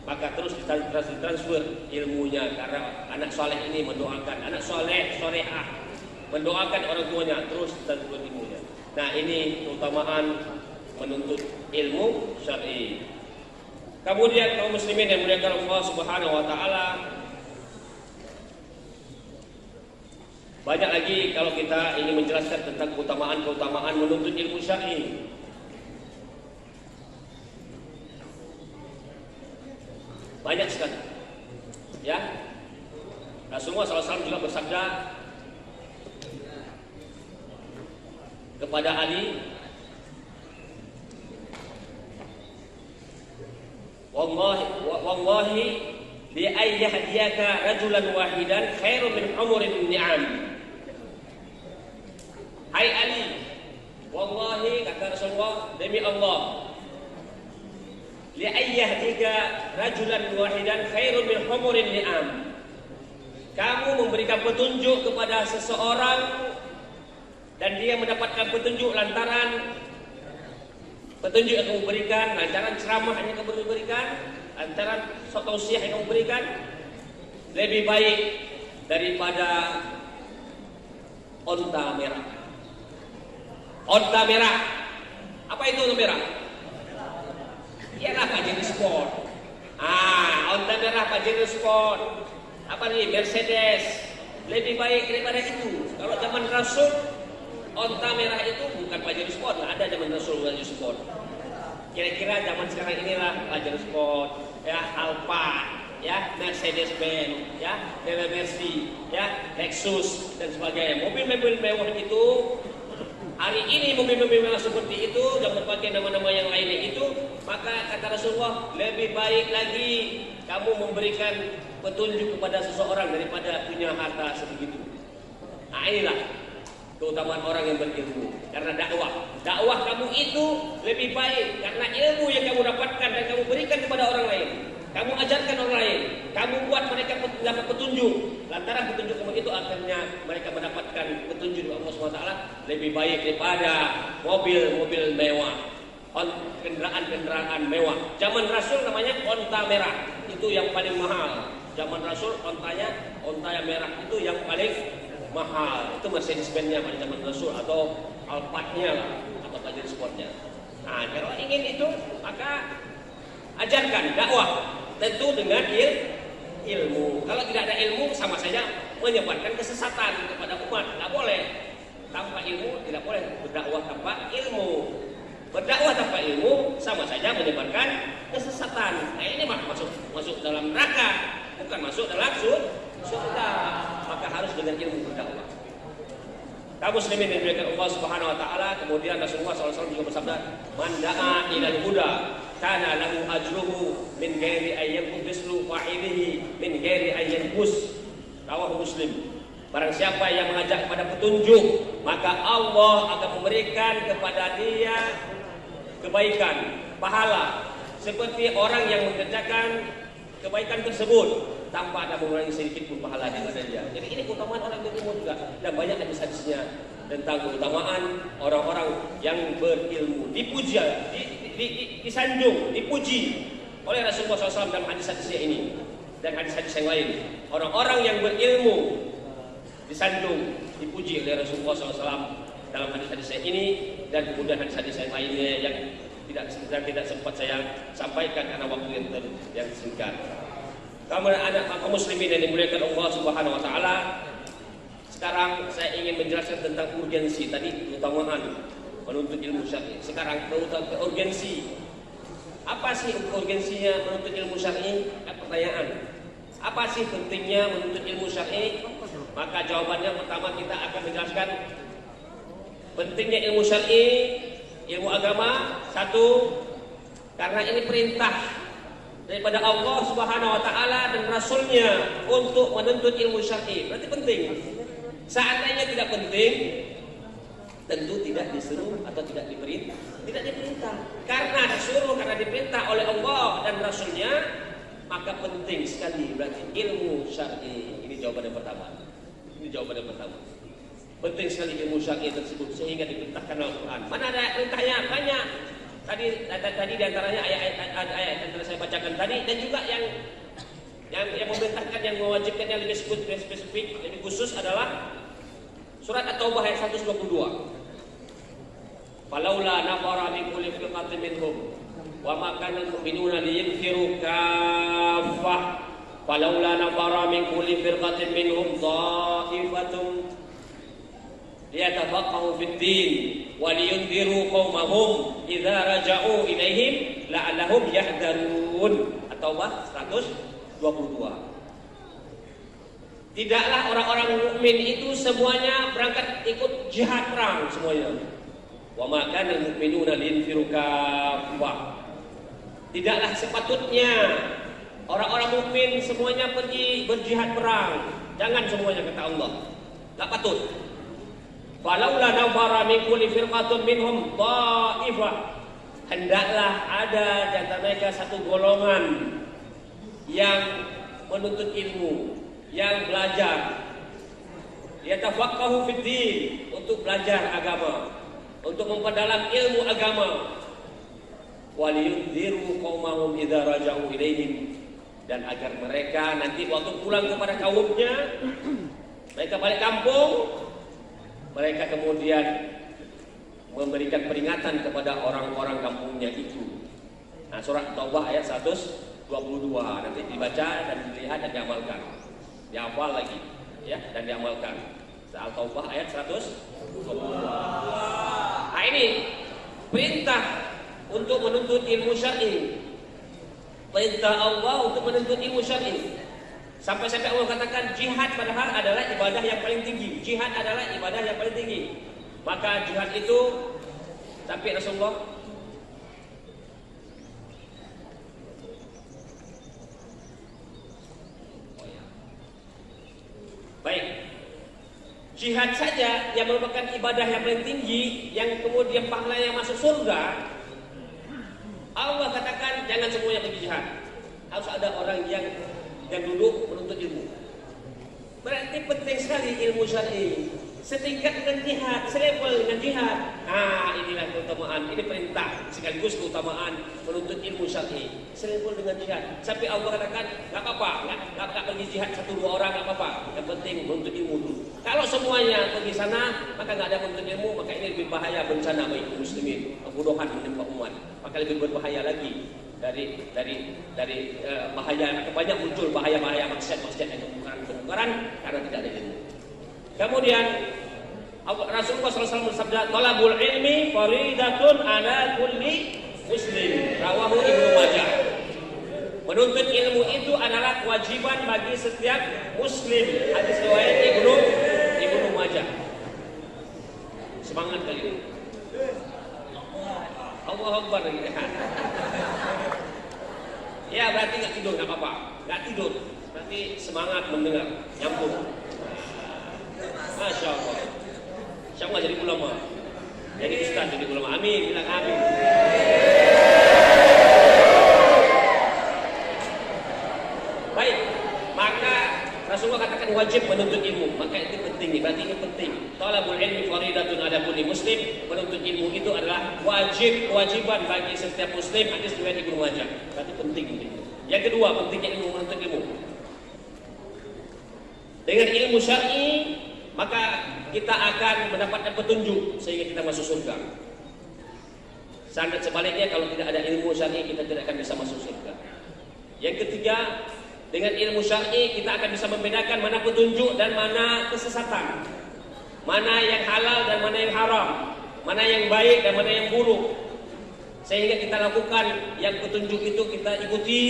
Maka terus ditransfer ilmunya, karena anak soleh ini mendoakan, anak solehah mendoakan orang tuanya, terus ditransfer ilmunya. Nah, ini keutamaan menuntut ilmu syar'i. Kemudian kaum muslimin yang dimuliakan Allah Subhanahu wa taala, banyak lagi kalau kita ingin menjelaskan tentang keutamaan menuntut ilmu syar'i. Banyak sekali. Ya. Rasulullah SAW juga bersabda kepada Ali, Wallahi li ayyahdiyaka rajulan wahidan khairu min umurin ni'am. Hai Ali, wallahi, kata Rasulullah, demi Allah, li ayyahdika rajulan wahidan khairun min humurin ni'am. Kamu memberikan petunjuk kepada seseorang dan dia mendapatkan petunjuk lantaran petunjuk yang kamu berikan, lantaran ceramah yang kamu berikan, lantaran tausiah yang kamu berikan, lebih baik daripada onta merah. Onta merah. Apa itu onta merah? Ialah Pajero Sport. Onta merah Pajero Sport. Apa nih? Mercedes. Lebih baik daripada itu. Kalau zaman Rasul, onta merah itu bukan Pajero Sport. Nggak ada zaman Rasul Pajero Sport. Kira-kira zaman sekarang inilah Pajero Sport, ya, Alfa, ya, Mercedes Benz, ya, Mercy, ya, Lexus dan sebagainya. Mobil-mobil mewah itu, hari ini mobil-mobil mewah seperti itu dan berbagai nama-nama yang lainnya itu, maka kata Rasulullah, lebih baik lagi kamu memberikan petunjuk kepada seseorang daripada punya harta sebegitu. Nah, inilah keutamaan orang yang berilmu. Karena dakwah kamu itu lebih baik karena ilmu yang kamu dapatkan dan kamu berikan kepada orang lain. Kamu ajarkan orang lain, kamu buat mereka dapat petunjuk. Lantaran petunjuk kamu itu akhirnya mereka mendapatkan petunjuk dari Allah SWT lebih baik daripada mobil-mobil mewah, kendaraan-kendaraan mewah. Zaman Rasul namanya onta merah, itu yang paling mahal. Zaman Rasul onta yang merah itu yang paling mahal. Itu Mercedes Benz-nya pada zaman Rasul atau Alphard-nya lah, atau Pajero Sport-nya. Nah, kalau ingin itu maka ajarkan dakwah, tentu dengan ilmu. Kalau tidak ada ilmu sama saja menyebarkan kesesatan kepada umat. Tidak boleh tanpa ilmu, tidak boleh berdakwah tanpa ilmu. Berdakwah tanpa ilmu sama saja menyebarkan kesesatan. Nah, ini masuk dalam neraka, bukan masuk dalam surga. Maka harus dengan ilmu berdakwah. Kaum muslimin yang dimuliakan Allah Subhanahu wa taala, kemudian Rasulullah SAW juga bersabda, "Man da'a ilal huda kana lahu ajruhu min ghairi ayyan yuslu fa'ilihi min ghairi ayyan bus." Rawahu Muslim. Barang siapa yang mengajak kepada petunjuk, maka Allah akan memberikan kepada dia kebaikan, pahala seperti orang yang mengerjakan kebaikan tersebut tanpa ada mengurangi sedikit pun pahala yang ada dia. Jadi ini keutamaan orang berilmu juga, dan banyak hadis-hadisnya tentang keutamaan orang-orang yang berilmu. Dipuji, disanjung, dipuji oleh Rasulullah SAW dalam hadis-hadisnya ini dan hadis-hadis yang lain. Orang-orang yang berilmu disanjung, dipuji oleh Rasulullah SAW dalam hadis-hadisnya ini dan kemudian hadis-hadis yang lainnya yang tidak sempat saya sampaikan karena waktu yang singkat. Kemudian kaum muslimin yang dimuliakan Allah Subhanahu wa taala, sekarang saya ingin menjelaskan tentang urgensi tadi, keutamaan menuntut ilmu syar'i. Sekarang urgensi. Apa sih urgensinya menuntut ilmu syar'i? Pertanyaan. Apa sih pentingnya menuntut ilmu syar'i? Maka jawabannya pertama kita akan menjelaskan pentingnya ilmu syar'i, ilmu agama. Satu, karena ini perintah daripada Allah Subhanahu wa taala dan Rasulnya untuk menuntut ilmu syar'i. Berarti penting. Seandainya tidak penting, tentu tidak disuruh atau tidak diperintah. Karena disuruh, karena diperintah oleh Allah dan Rasulnya, maka penting sekali berarti ilmu syar'i. Ini jawaban yang pertama. Penting sekali ilmu syar'i tersebut sehingga diperintahkan Al-Quran. Mana ada perintahnya? Banyak. Tadi di antaranya ayat-ayat yang telah saya bacakan tadi, dan juga yang memerintahkan, yang mewajibkan, yang lebih spesifik, lebih khusus adalah surat At-Taubah ayat 122. Falaula nafara min kulli firqatin minhum wa ma kana al-mu'minuna liyanfiru kaffah. Falaula nafara min kulli firqatin minhum dha'ifatun liyatafaqahu fid-din wa liyunziru qaumahum idza raja'u ilaihim la'allahum yahdharun. At-Taubah 122. Tidaklah orang-orang mukmin itu semuanya berangkat ikut jihad perang semuanya. Wa ma kana al-mu'minuna liyanfiru kaffah. Tidaklah sepatutnya orang-orang mukmin semuanya pergi berjihad perang. Jangan semuanya, kata Allah. Tak patut. Falaula nafara min kulli firqatin minhum dha'ifah. Hendaklah ada di antara mereka satu golongan yang menuntut ilmu, yang belajar, yatafaqahu fid-din, untuk belajar agama, untuk memperdalam ilmu agama, waliyunziru qaumahum idza raja'u ilaihim, dan agar mereka nanti waktu pulang kepada kaumnya, mereka balik kampung, mereka kemudian memberikan peringatan kepada orang-orang kampungnya itu. Nah, surat Taubah ayat 122 nanti dibaca dan dilihat dan diamalkan, dihafal lagi, ya, dan diamalkan. Al-Taubah ayat 122. Nah, ini perintah untuk menuntut ilmu syar'i. Perintah Allah untuk menuntut ilmu syar'i. Sampai-sampai Allah katakan jihad padahal adalah ibadah yang paling tinggi. Jihad adalah ibadah yang paling tinggi. Maka jihad itu sampai Rasulullah baik. Jihad saja yang merupakan ibadah yang paling tinggi, yang kemudian pahalanya masuk surga. Allah katakan jangan semuanya pergi jihad. Harus ada orang yang duduk menuntut ilmu. Berarti penting sekali ilmu syar'i. Setingkat dengan jihad, selevel dengan jihad. Nah, inilah keutamaan, ini perintah sekaligus keutamaan menuntut ilmu syar'i. Selevel dengan jihad. Sampai Allah katakan, enggak apa-apa, enggak pergi jihad 1-2 orang, enggak apa-apa. Yang penting menuntut ilmu dulu. Kalau semuanya pergi sana, maka nggak ada penuntut ilmu, maka ini lebih bahaya bencana bagi kaum muslimin, kebodohan menimpa umat, maka lebih berbahaya lagi dari bahaya, banyak muncul bahaya-bahaya maksiat dan kemungkaran karena tidak ada ilmu. Kemudian Rasulullah SAW bersabda, "Talabul ilmi faridatun ala kulli muslim." Rawahu Ibnu Majah. Menuntut ilmu itu adalah kewajiban bagi setiap muslim. Hadis riwayat Ibnu Majah. Semangat kali ini. Allahu Akbar. Ya berarti nggak tidur, nggak apa-apa. Nggak tidur, berarti semangat mendengar, nyambung. Masya Allah. Insya Allah jadi ulama. Jadi ustaz, jadi ulama. Amin, bilang amin. Baik, maka Rasulullah katakan wajib menuntut ilmu, maka itu penting, berarti ini penting. Talabul ilmi faridatun ala kulli muslim, menuntut ilmu itu adalah kewajiban bagi setiap muslim. Hadis riwayat Ibnu Majah. Berarti penting ini. Yang kedua, pentingnya ilmu, menuntut ilmu. Dengan ilmu syar'i, maka kita akan mendapatkan petunjuk sehingga kita masuk surga. Sebaliknya kalau tidak ada ilmu syar'i, kita tidak akan bisa masuk surga. Yang ketiga, dengan ilmu syar'i kita akan bisa membedakan mana petunjuk dan mana kesesatan, mana yang halal dan mana yang haram, mana yang baik dan mana yang buruk, sehingga kita lakukan yang petunjuk itu kita ikuti,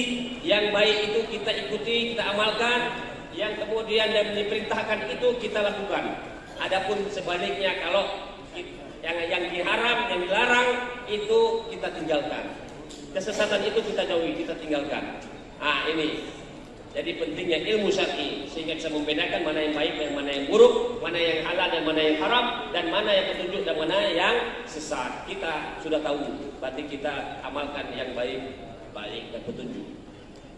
yang baik itu kita ikuti, kita amalkan, yang kemudian dan diperintahkan itu kita lakukan. Adapun sebaliknya, kalau yang diharam, yang dilarang itu kita tinggalkan, kesesatan itu kita jauhi, kita tinggalkan. Ini jadi pentingnya ilmu syar'i sehingga bisa membedakan mana yang baik dan mana yang buruk, mana yang halal dan mana yang haram, dan mana yang petunjuk dan mana yang sesat. Kita sudah tahu, berarti kita amalkan yang baik dan petunjuk.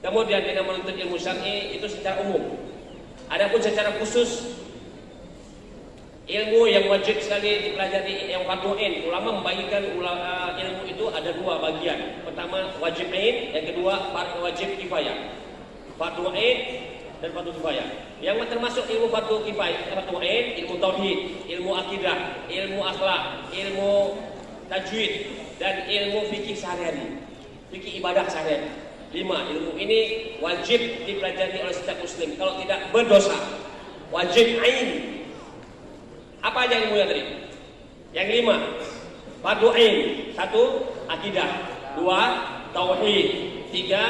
Kemudian dengan menuntut ilmu syar'i itu secara umum. Adapun secara khusus, ilmu yang wajib sekali dipelajari yang fardu ain. Ulama membagikan ilmu itu ada dua bagian. Pertama wajib ain, yang kedua wajib kifayah. Fardu ain dan fardu kifayah. Yang termasuk ilmu fardu kifayah, fardu ain, ilmu tauhid, ilmu akidah, ilmu akhlak, ilmu tajwid, dan ilmu fikih sehari-hari, fikih ibadah sehari-hari. 5 ilmu ini wajib dipelajari oleh setiap muslim. Kalau tidak berdosa. Wajib ain. Apa aja ilmunya tadi? Yang 5 fardu ain. 1 akidah, 2 tauhid, 3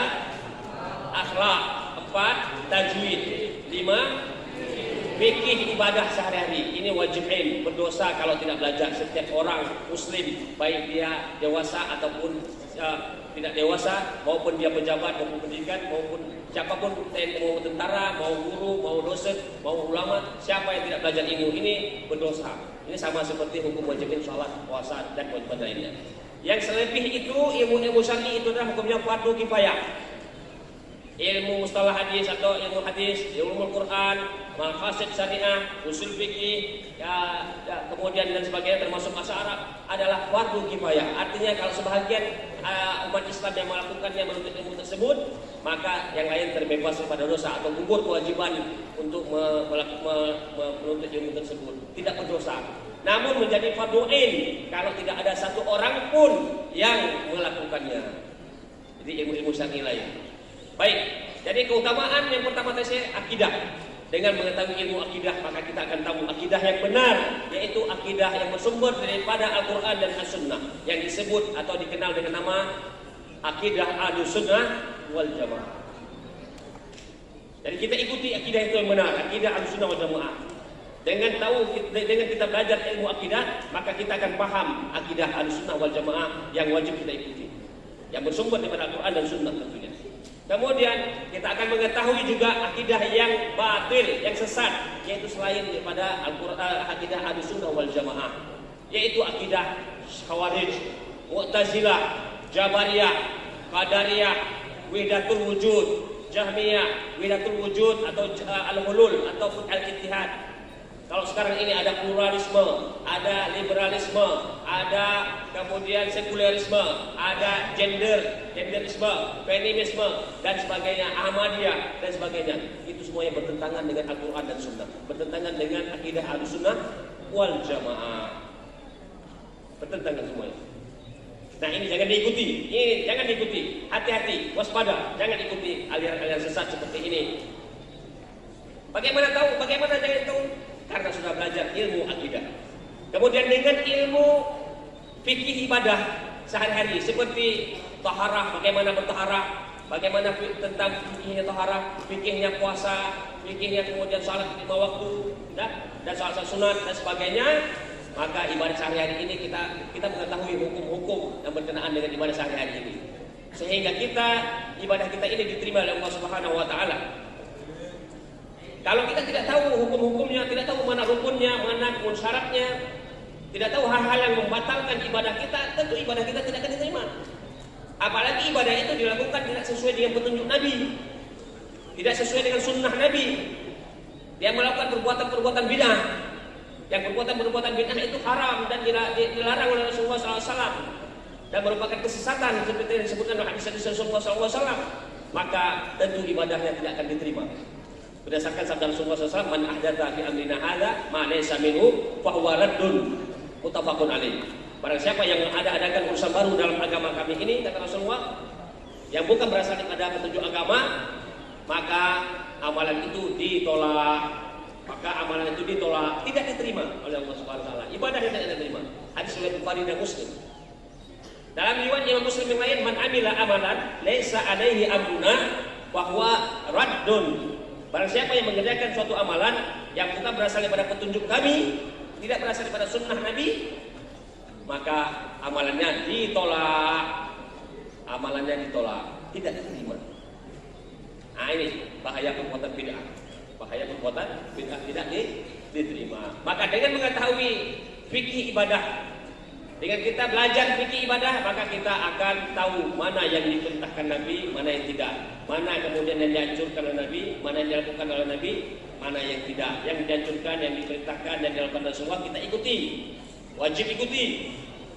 akhlak, 4 tajwid, 5 fikih ibadah sehari-hari. Ini wajib ain, berdosa kalau tidak belajar. Setiap orang muslim, baik dia dewasa ataupun tidak dewasa, maupun dia pejabat, maupun pendidikan, maupun siapapun, mau tentara, mau guru, mau dosen, mau ulama, siapa yang tidak belajar ilmu ini berdosa. Ini sama seperti hukum wajibin sholat, puasa, dan kewajiban lainnya. Yang selebih itu ilmu syar'i itu adalah hukumnya fardu kifayah. Ilmu mustalah hadis atau ilmu hadis, ilmu Quran, maqasid syariah, usul fikih, kemudian dan sebagainya termasuk bahasa Arab adalah fardu kifayah. Artinya kalau sebahagian umat Islam yang melakukannya menuntut ilmu tersebut, maka yang lain terbebas daripada dosa atau gugur kewajiban untuk menuntut ilmu tersebut, tidak berdosa. Namun menjadi fardu ain kalau tidak ada satu orang pun yang melakukannya. Jadi ilmu-ilmu syar'i lain. Baik, jadi keutamaan yang pertama tadi akidah. Dengan mengetahui ilmu akidah, maka kita akan tahu akidah yang benar, yaitu akidah yang bersumber daripada Al-Quran dan As-Sunnah, yang disebut atau dikenal dengan nama akidah Ahlussunnah wal Jamaah. Jadi kita ikuti akidah itu yang benar, akidah Ahlussunnah wal Jamaah. Dengan kita belajar ilmu akidah, maka kita akan paham akidah Ahlussunnah wal Jamaah yang wajib kita ikuti, yang bersumber daripada Al-Quran dan Sunnah tentunya. Kemudian kita akan mengetahui juga akidah yang batil, yang sesat, yaitu selain daripada Al-Quran, akidah Ahlussunnah wal Jamaah, yaitu akidah Khawarij, Mu'tazilah, Jabariyah, Qadariyah, Wahdatul Wujud, Jahmiyah, Wahdatul Wujud atau Al-Hulul ataupun Al-Ittihad. Kalau sekarang ini ada pluralisme, ada liberalisme, ada kemudian sekulerisme, ada genderisme, feminisme dan sebagainya, Ahmadiyah dan sebagainya. Itu semuanya bertentangan dengan Al-Quran dan Sunnah, bertentangan dengan akidah Ahlussunnah wal Jamaah, bertentangan semuanya. Nah ini jangan diikuti, hati-hati, waspada, jangan ikuti aliran-aliran sesat seperti ini. Bagaimana tahu? Bagaimana jangan tahu? Karena sudah belajar ilmu akidah. Kemudian dengan ilmu fikih ibadah sehari-hari seperti taharah, bagaimana bertaharah, bagaimana tentang fikihnya taharah, fikihnya puasa, fikihnya kemudian salat 5 waktu, dan salat sunat dan sebagainya. Maka ibadah sehari-hari ini kita mengetahui hukum-hukum yang berkenaan dengan ibadah sehari-hari ini, sehingga ibadah kita ini diterima oleh Allah Subhanahu wa taala. Kalau kita tidak tahu hukum-hukumnya, tidak tahu mana rukunnya, mana syaratnya, tidak tahu hal-hal yang membatalkan ibadah kita, tentu ibadah kita tidak akan diterima. Apalagi ibadah itu dilakukan tidak sesuai dengan petunjuk Nabi, tidak sesuai dengan sunnah Nabi. Dia melakukan perbuatan-perbuatan bid'ah. Yang perbuatan-perbuatan bid'ah itu haram dan dilarang oleh Rasulullah SAW dan merupakan kesesatan seperti yang disebutkan dalam hadis Rasulullah SAW. Maka tentu ibadahnya tidak akan diterima. Berdasarkan sabda Rasulullah SAW, man ahdatha fi amrina hadza ma laysa minhu fa huwa raddun, muttafaqun alaih. Barang siapa yang ada-adakan urusan baru dalam agama kami ini, kata Rasulullah, yang bukan berasal daripada petunjuk agama, maka amalan itu ditolak. Tidak diterima oleh Allah Subhanahu wa taala. Ibadahnya tidak diterima. Hadis riwayat Bukhari dan Muslim. Dalam riwayat Imam Muslim yang lain, man amila amalan laisa alaihi amruna wa huwa raddun. Barang siapa yang mengerjakan suatu amalan yang bukan berasal daripada petunjuk kami, tidak berasal daripada sunnah Nabi, maka amalannya ditolak. Tidak diterima. Nah ini bahaya perbuatan bid'ah. Tidak diterima. Maka dengan mengetahui fikih ibadah, dengan kita belajar fikih ibadah, maka kita akan tahu mana yang diperintahkan Nabi, mana yang tidak, mana kemudian yang dianjurkan oleh Nabi, mana yang dilakukan oleh Nabi, mana yang tidak, yang dianjurkan, yang diperintahkan, dan dilakukan Rasulullah kita ikuti, wajib ikuti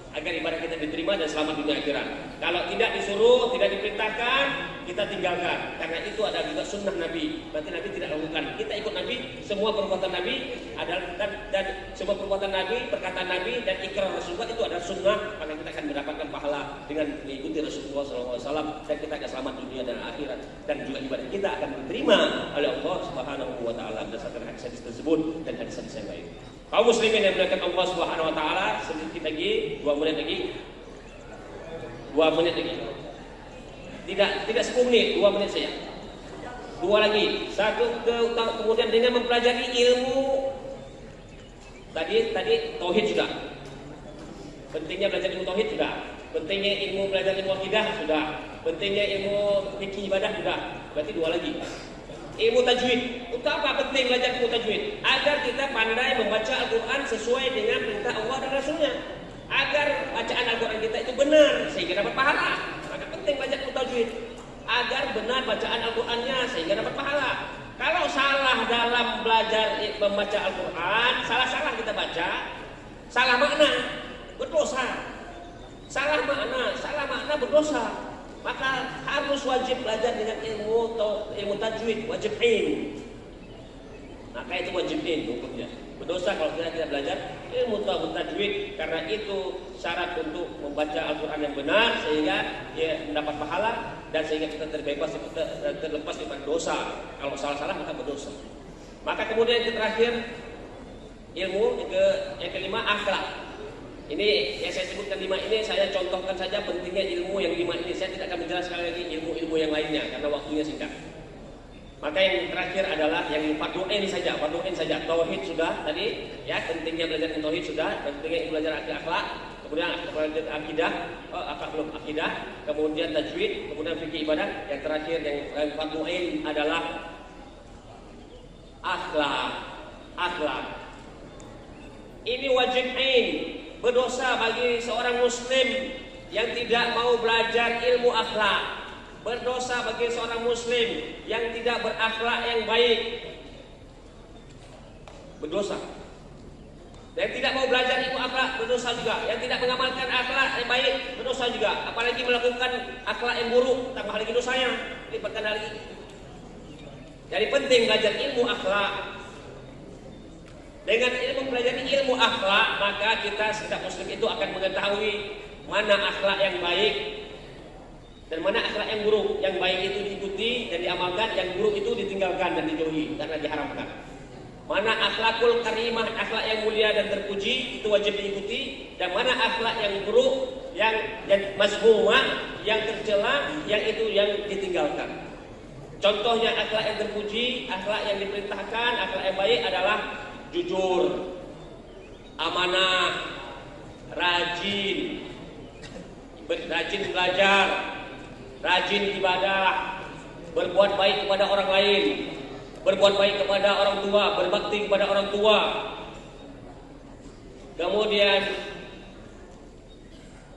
agar ibadah kita diterima dan selamat dunia akhirat. Kalau tidak disuruh, tidak diperintahkan, kita tinggalkan, karena itu adalah juga sunnah Nabi. Berarti Nabi tidak lakukan. Kita ikut Nabi, semua perbuatan Nabi adalah dan semua perbuatan Nabi, perkataan Nabi dan ikrar Rasulullah itu adalah sunnah. Maka kita akan mendapatkan pahala dengan mengikuti Rasulullah SAW dan kita akan selamat dunia dan akhirat, dan juga ibadah kita akan diterima oleh Allah Subhanahu wa taala berdasarkan hadis tersebut dan hadis-hadis yang lain. Kaum muslimin yang dimuliakan Allah Subhanahu wa taala, sedikit lagi, 2 menit lagi. Tidak 10 menit, 2 menit saja. 2 lagi. Kemudian dengan mempelajari ilmu tadi tauhid sudah. Pentingnya belajar ilmu tauhid sudah. Pentingnya ilmu belajar ilmu akidah sudah. Pentingnya ilmu fikih ibadah sudah. Berarti 2 lagi. Ilmu tajwid. Untuk apa penting belajar ilmu tajwid? Agar kita pandai membaca Al-Quran sesuai dengan perintah Allah dan Rasulnya. Agar bacaan Al-Quran kita itu benar sehingga dapat pahala. Maka penting belajar ilmu tajwid agar benar bacaan Al-Qurannya sehingga dapat pahala. Kalau salah dalam belajar membaca Al-Quran, salah kita baca, salah makna, berdosa. Salah makna berdosa. Maka harus wajib belajar dengan ilmu tajwid, wajib ilmu. Maka itu wajib ilmu hukumnya. Berdosa kalau kita tidak belajar ilmu tajwid, karena itu syarat untuk membaca Al-Quran yang benar sehingga dia mendapat pahala dan sehingga kita terlepas dari dosa. Kalau salah maka berdosa. Maka kemudian yang terakhir ilmu yang kelima akhlak. Ini yang saya sebutkan 5 ini saya contohkan saja pentingnya ilmu yang 5 ini. Saya tidak akan menjelaskan lagi ilmu-ilmu yang lainnya karena waktunya singkat. Maka yang terakhir adalah yang fardu ain saja. Tauhid sudah tadi, ya, pentingnya belajar tauhid sudah, pentingnya belajar akhlak, kemudian belajar akidah, kemudian tajwid, kemudian fikih ibadah. Yang terakhir yang fardu ain adalah akhlak. Ini wajib ain. Berdosa bagi seorang muslim yang tidak mau belajar ilmu akhlak. Berdosa bagi seorang muslim yang tidak berakhlak yang baik. Berdosa. Yang tidak mau belajar ilmu akhlak berdosa juga. Yang tidak mengamalkan akhlak yang baik berdosa juga. Apalagi melakukan akhlak yang buruk, tambah lagi dosanya, lipatkan lagi. Jadi penting belajar ilmu akhlak. Dengan belajar ilmu akhlak, maka kita setiap muslim itu akan mengetahui mana akhlak yang baik dan mana akhlak yang buruk. Yang baik itu diikuti dan diamalkan, yang buruk itu ditinggalkan dan dijauhi karena diharamkan. Mana akhlakul karimah, akhlak yang mulia dan terpuji, itu wajib diikuti. Dan mana akhlak yang buruk, yang mazmumah, yang tercela, yang itu yang ditinggalkan. Contohnya akhlak yang terpuji, akhlak yang diperintahkan, akhlak yang baik adalah jujur, amanah, rajin belajar, rajin ibadah, berbuat baik kepada orang lain, berbuat baik kepada orang tua, berbakti kepada orang tua. Kemudian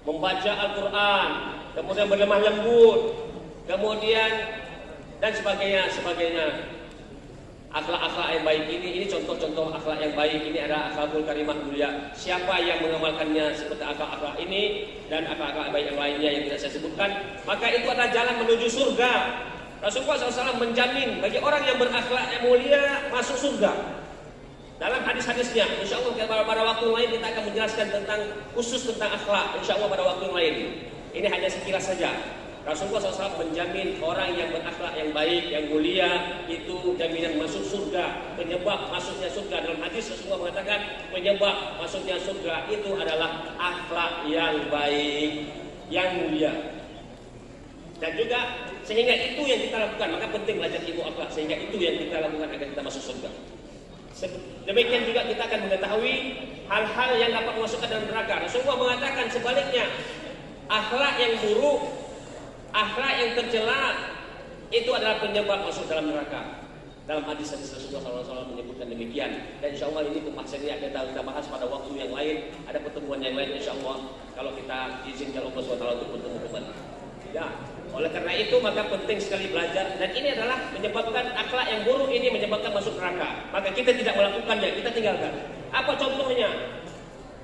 membaca Al-Quran, kemudian berlemah lembut, kemudian dan sebagainya. Akhlak-akhlak yang baik ini contoh-contoh akhlak yang baik ini adalah akhlakul karimah mulia. Siapa yang mengamalkannya seperti akhlak-akhlak ini dan akhlak-akhlak baik yang lainnya yang tidak saya sebutkan, maka itu adalah jalan menuju surga. Rasulullah SAW menjamin bagi orang yang berakhlak yang mulia masuk surga. Dalam hadis-hadisnya, insya Allah pada waktu lain kita akan menjelaskan khusus tentang akhlak. Insya Allah pada waktu lain. Ini hanya sekilas saja. Rasulullah SAW menjamin orang yang berakhlak yang baik, yang mulia, itu jaminan masuk surga. Penyebab masuknya surga, dalam hadis Rasulullah mengatakan penyebab masuknya surga itu adalah akhlak yang baik, yang mulia. Dan juga sehingga itu yang kita lakukan, maka penting belajar ilmu akhlak, sehingga itu yang kita lakukan agar kita masuk surga. Demikian juga kita akan mengetahui hal-hal yang dapat memasukkan dalam neraka. Rasulullah mengatakan sebaliknya, akhlak yang buruk, akhlak yang tercela itu adalah penyebab masuk dalam neraka. Dalam hadis-hadis Rasulullah SAW menyebutkan demikian. Dan insya Allah ini pembahasan ini akan kita bahas pada waktu yang lain. Ada pertemuan yang lain insya Allah kalau kita izinkan Allah SWT untuk bertemu kembali. Ya, oleh karena itu maka penting sekali belajar. Dan ini adalah menyebabkan akhlak yang buruk ini menyebabkan masuk neraka. Maka kita tidak melakukannya, kita tinggalkan. Apa contohnya?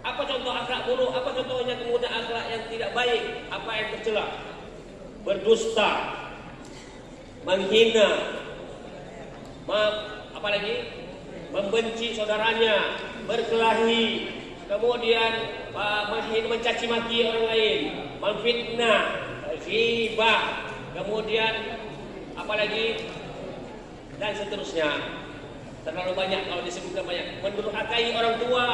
Apa contoh akhlak buruk? Apa contohnya kemudian akhlak yang tidak baik? Apa yang tercela? Berdusta, menghina, apalagi membenci saudaranya, berkelahi, kemudian mencaci maki orang lain, memfitnah, ghibah, kemudian apalagi dan seterusnya. Terlalu banyak kalau disebutkan banyak. Mendurhakai orang tua,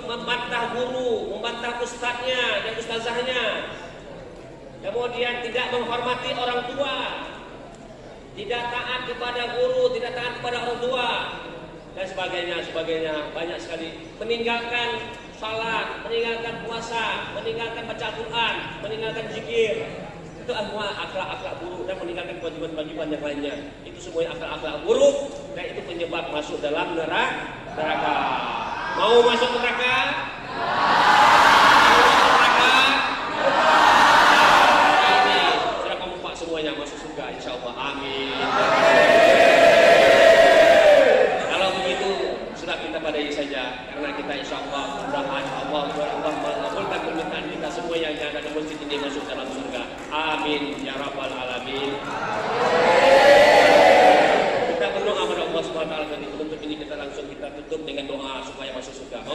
membantah guru, membantah ustadznya dan ustazahnya. Kemudian tidak menghormati orang tua, tidak taat kepada guru, tidak taat kepada orang tua, dan sebagainya, banyak sekali. Meninggalkan salat, meninggalkan puasa, meninggalkan baca Al-Quran, meninggalkan zikir. Itu semua akhlak-akhlak buruk dan meninggalkan kewajiban-kewajiban yang lainnya. Itu semuanya akhlak-akhlak buruk dan itu penyebab masuk dalam neraka. Mau masuk neraka? Semuanya masuk surga insyaallah, amin. Kalau begitu sudah kita padai saja karena kita insyaallah mudah-mudahan Allah mengabulkan permintaan kita semua yang ada di masjid ini masuk dalam surga, amin ya rabbal alamin. Kita berdoa kepada Allah Subhanahu wa taala dan untuk ini kita langsung kita tutup dengan doa supaya masuk surga.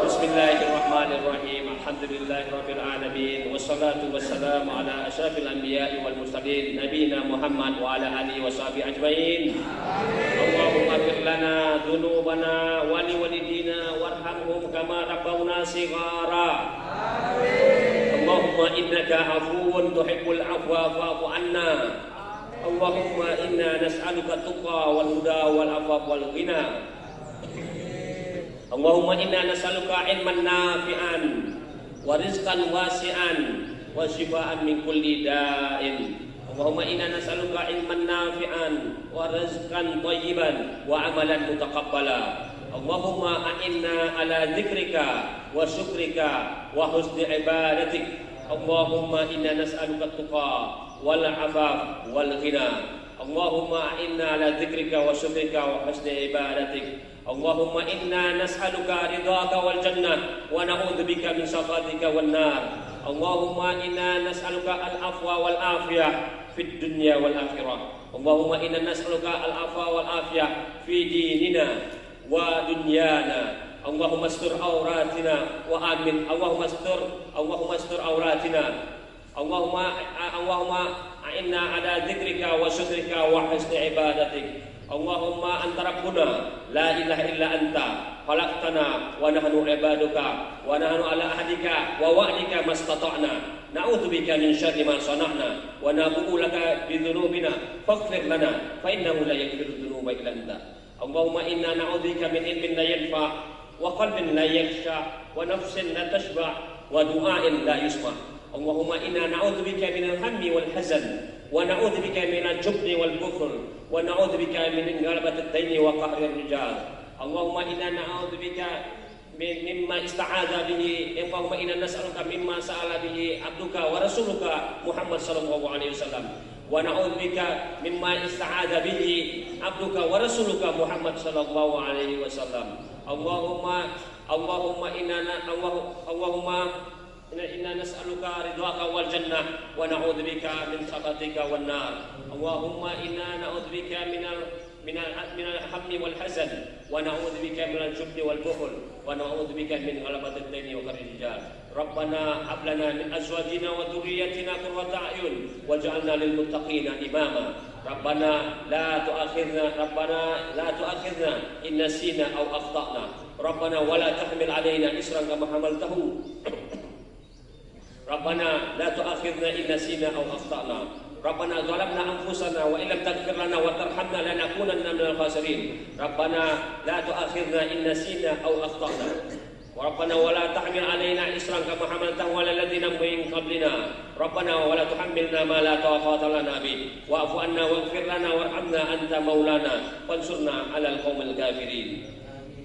Bismillahirrahmanirrahim. Alhamdulillahirabbil alamin wassalatu wassalamu ala asyrafil anbiya'i wal mursalin nabiyina Muhammad wa ala alihi washabihi ajmain. Allahumma ighfir lana dzunubana wa li walidina warhamhum kama rabbawna shighara. Allahumma innaka afuwun tuhibbul afwa fa'fu anna. Allahumma inna nas'aluka tuqa wal huda wal afwa wal ghina. Allahumma inna nas'aluka ilman nafi'an wa rizqan wasi'an wa shifaan min kulli da'in. Allahumma inna nas'aluka ilman nafi'an wa rizqan thayyiban wa amalan mutaqabbala. Allahumma a'inna ala dzikrika wa syukrika wa husni ibadatik. Allahumma inna nas'aluka tuqa wal afaf wal ghina. Allahumma a'inna ala dzikrika wa syukrika wa husni ibadatik. Allahumma inna nas'aluka ridhaka wal jannah wa na'udzubika min sakhatika wan nar. Allahumma inna nas'aluka al-afwa wal afiyah fid dunya wal akhirah. Allahumma inna nas'aluka al-afwa wal afiyah fi dinina wa dunyana. Allahumma astur auratina wa amin. Allahumma astur auratina. Allahumma a'inna ala dzikrika wa syukrika wa husni ibadatik. Allahumma anta rabbuna la ilaha illa anta khalaqtana wa nahnu ibaduka wa nahnu ala ahdika wa wa'dika mastata'na na'udzubika min syarri ma sana'na wa nabu'u laka bi dhunubina faghfir lana fa innahu la yaghfiru dhunuba illa anta. Allahumma inna na'udzubika min ilmin la yanfa wa qalbin la yakhsha wa nafsin la tashba wa du'ain la yusma. Allahumma inna na'udzubika min al-hammi wal hazan wa na'udzubika min al-jubni wal bukhl wa na'udzubika min ghalabati ad-daini wa qahri ar-rijal. Allahumma inna na'udzubika mimma ista'adha bihi. Allahumma inna nas'aluka mimma sa'ala bihi abduka wa rasuluka Muhammad sallallahu alaihi wasallam wa na'udzubika mimma ista'adha bihi abduka wa rasuluka Muhammad sallallahu alaihi wasallam. Allahumma inna nas'aluka ridhaka wal jannah wa na'udzubika min sakhatika wan nar. Allahumma inna na'udzubika min al-hammi wal hazan wa na'udzubika min al-jubni wal bukhl wa na'udzubika min ghalabati ad-daini wa qahri rijal. Rabbana hab lana min azwajina wa dhurriyyatina qurrata a'yun waj'alna lil muttaqina imama. Rabbana la tu'akhidhna in nasina aw akhtana. Rabbana wa la tahmil 'alaina isran kama hamaltahu. Rabbana la tu'akhidhna in nasina aw akhtana. Rabbana zalamna anfusana wa illam taghfir lana wa tarhamna lanakunanna minal khasirin. Rabbana la tu'akhidhna in nasina aw akhtana. Rabbana wa la tahmil 'alaina isran kama hamaltahu 'alal ladzina min qablina. Rabbana wa la tuhammilna ma la taqata lana bih. Wa'fu 'anna waghfir lana warhamna anta maulana fansurna 'alal qaumil kafirin.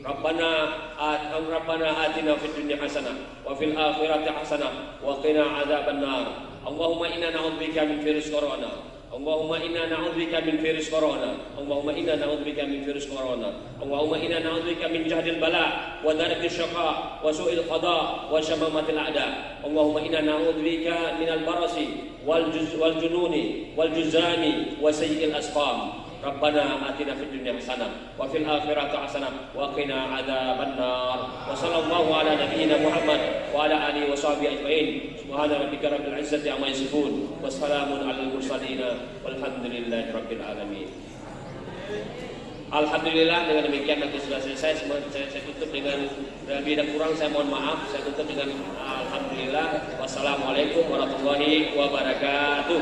Rabbana atina fid dunya hasanah wa fil akhirati hasanah wa qina adzaban nar. Allahumma inna na'udzubika min virus corona. Allahumma inna na'udzubika min virus corona. Allahumma inna na'udzubika min virus corona. Allahumma inna na'udzubika min jahdil bala wa darkis syaqa wa su'il qada wa shamamatil a'da. Allahumma inna na'udzubika minal barasi wal jununi wal juzami wa sayyi'il asqam. Rabbana atina fid dunya hasanah wa fil akhirati hasanah wa qina adzaban nar. Wa sallallahu ala nabiyyina Muhammad wa ala alihi wa sahbihi ajma'in. Subhana rabbika rabbil izzati amma yasifun wa salamun alal mursalin walhamdulillahi rabbil alamin. Alhamdulillah, dengan demikian nanti sudah selesai. Saya tutup dengan lebih dan kurang saya mohon maaf. Saya tutup dengan alhamdulillah. Wassalamualaikum warahmatullahi wabarakatuh.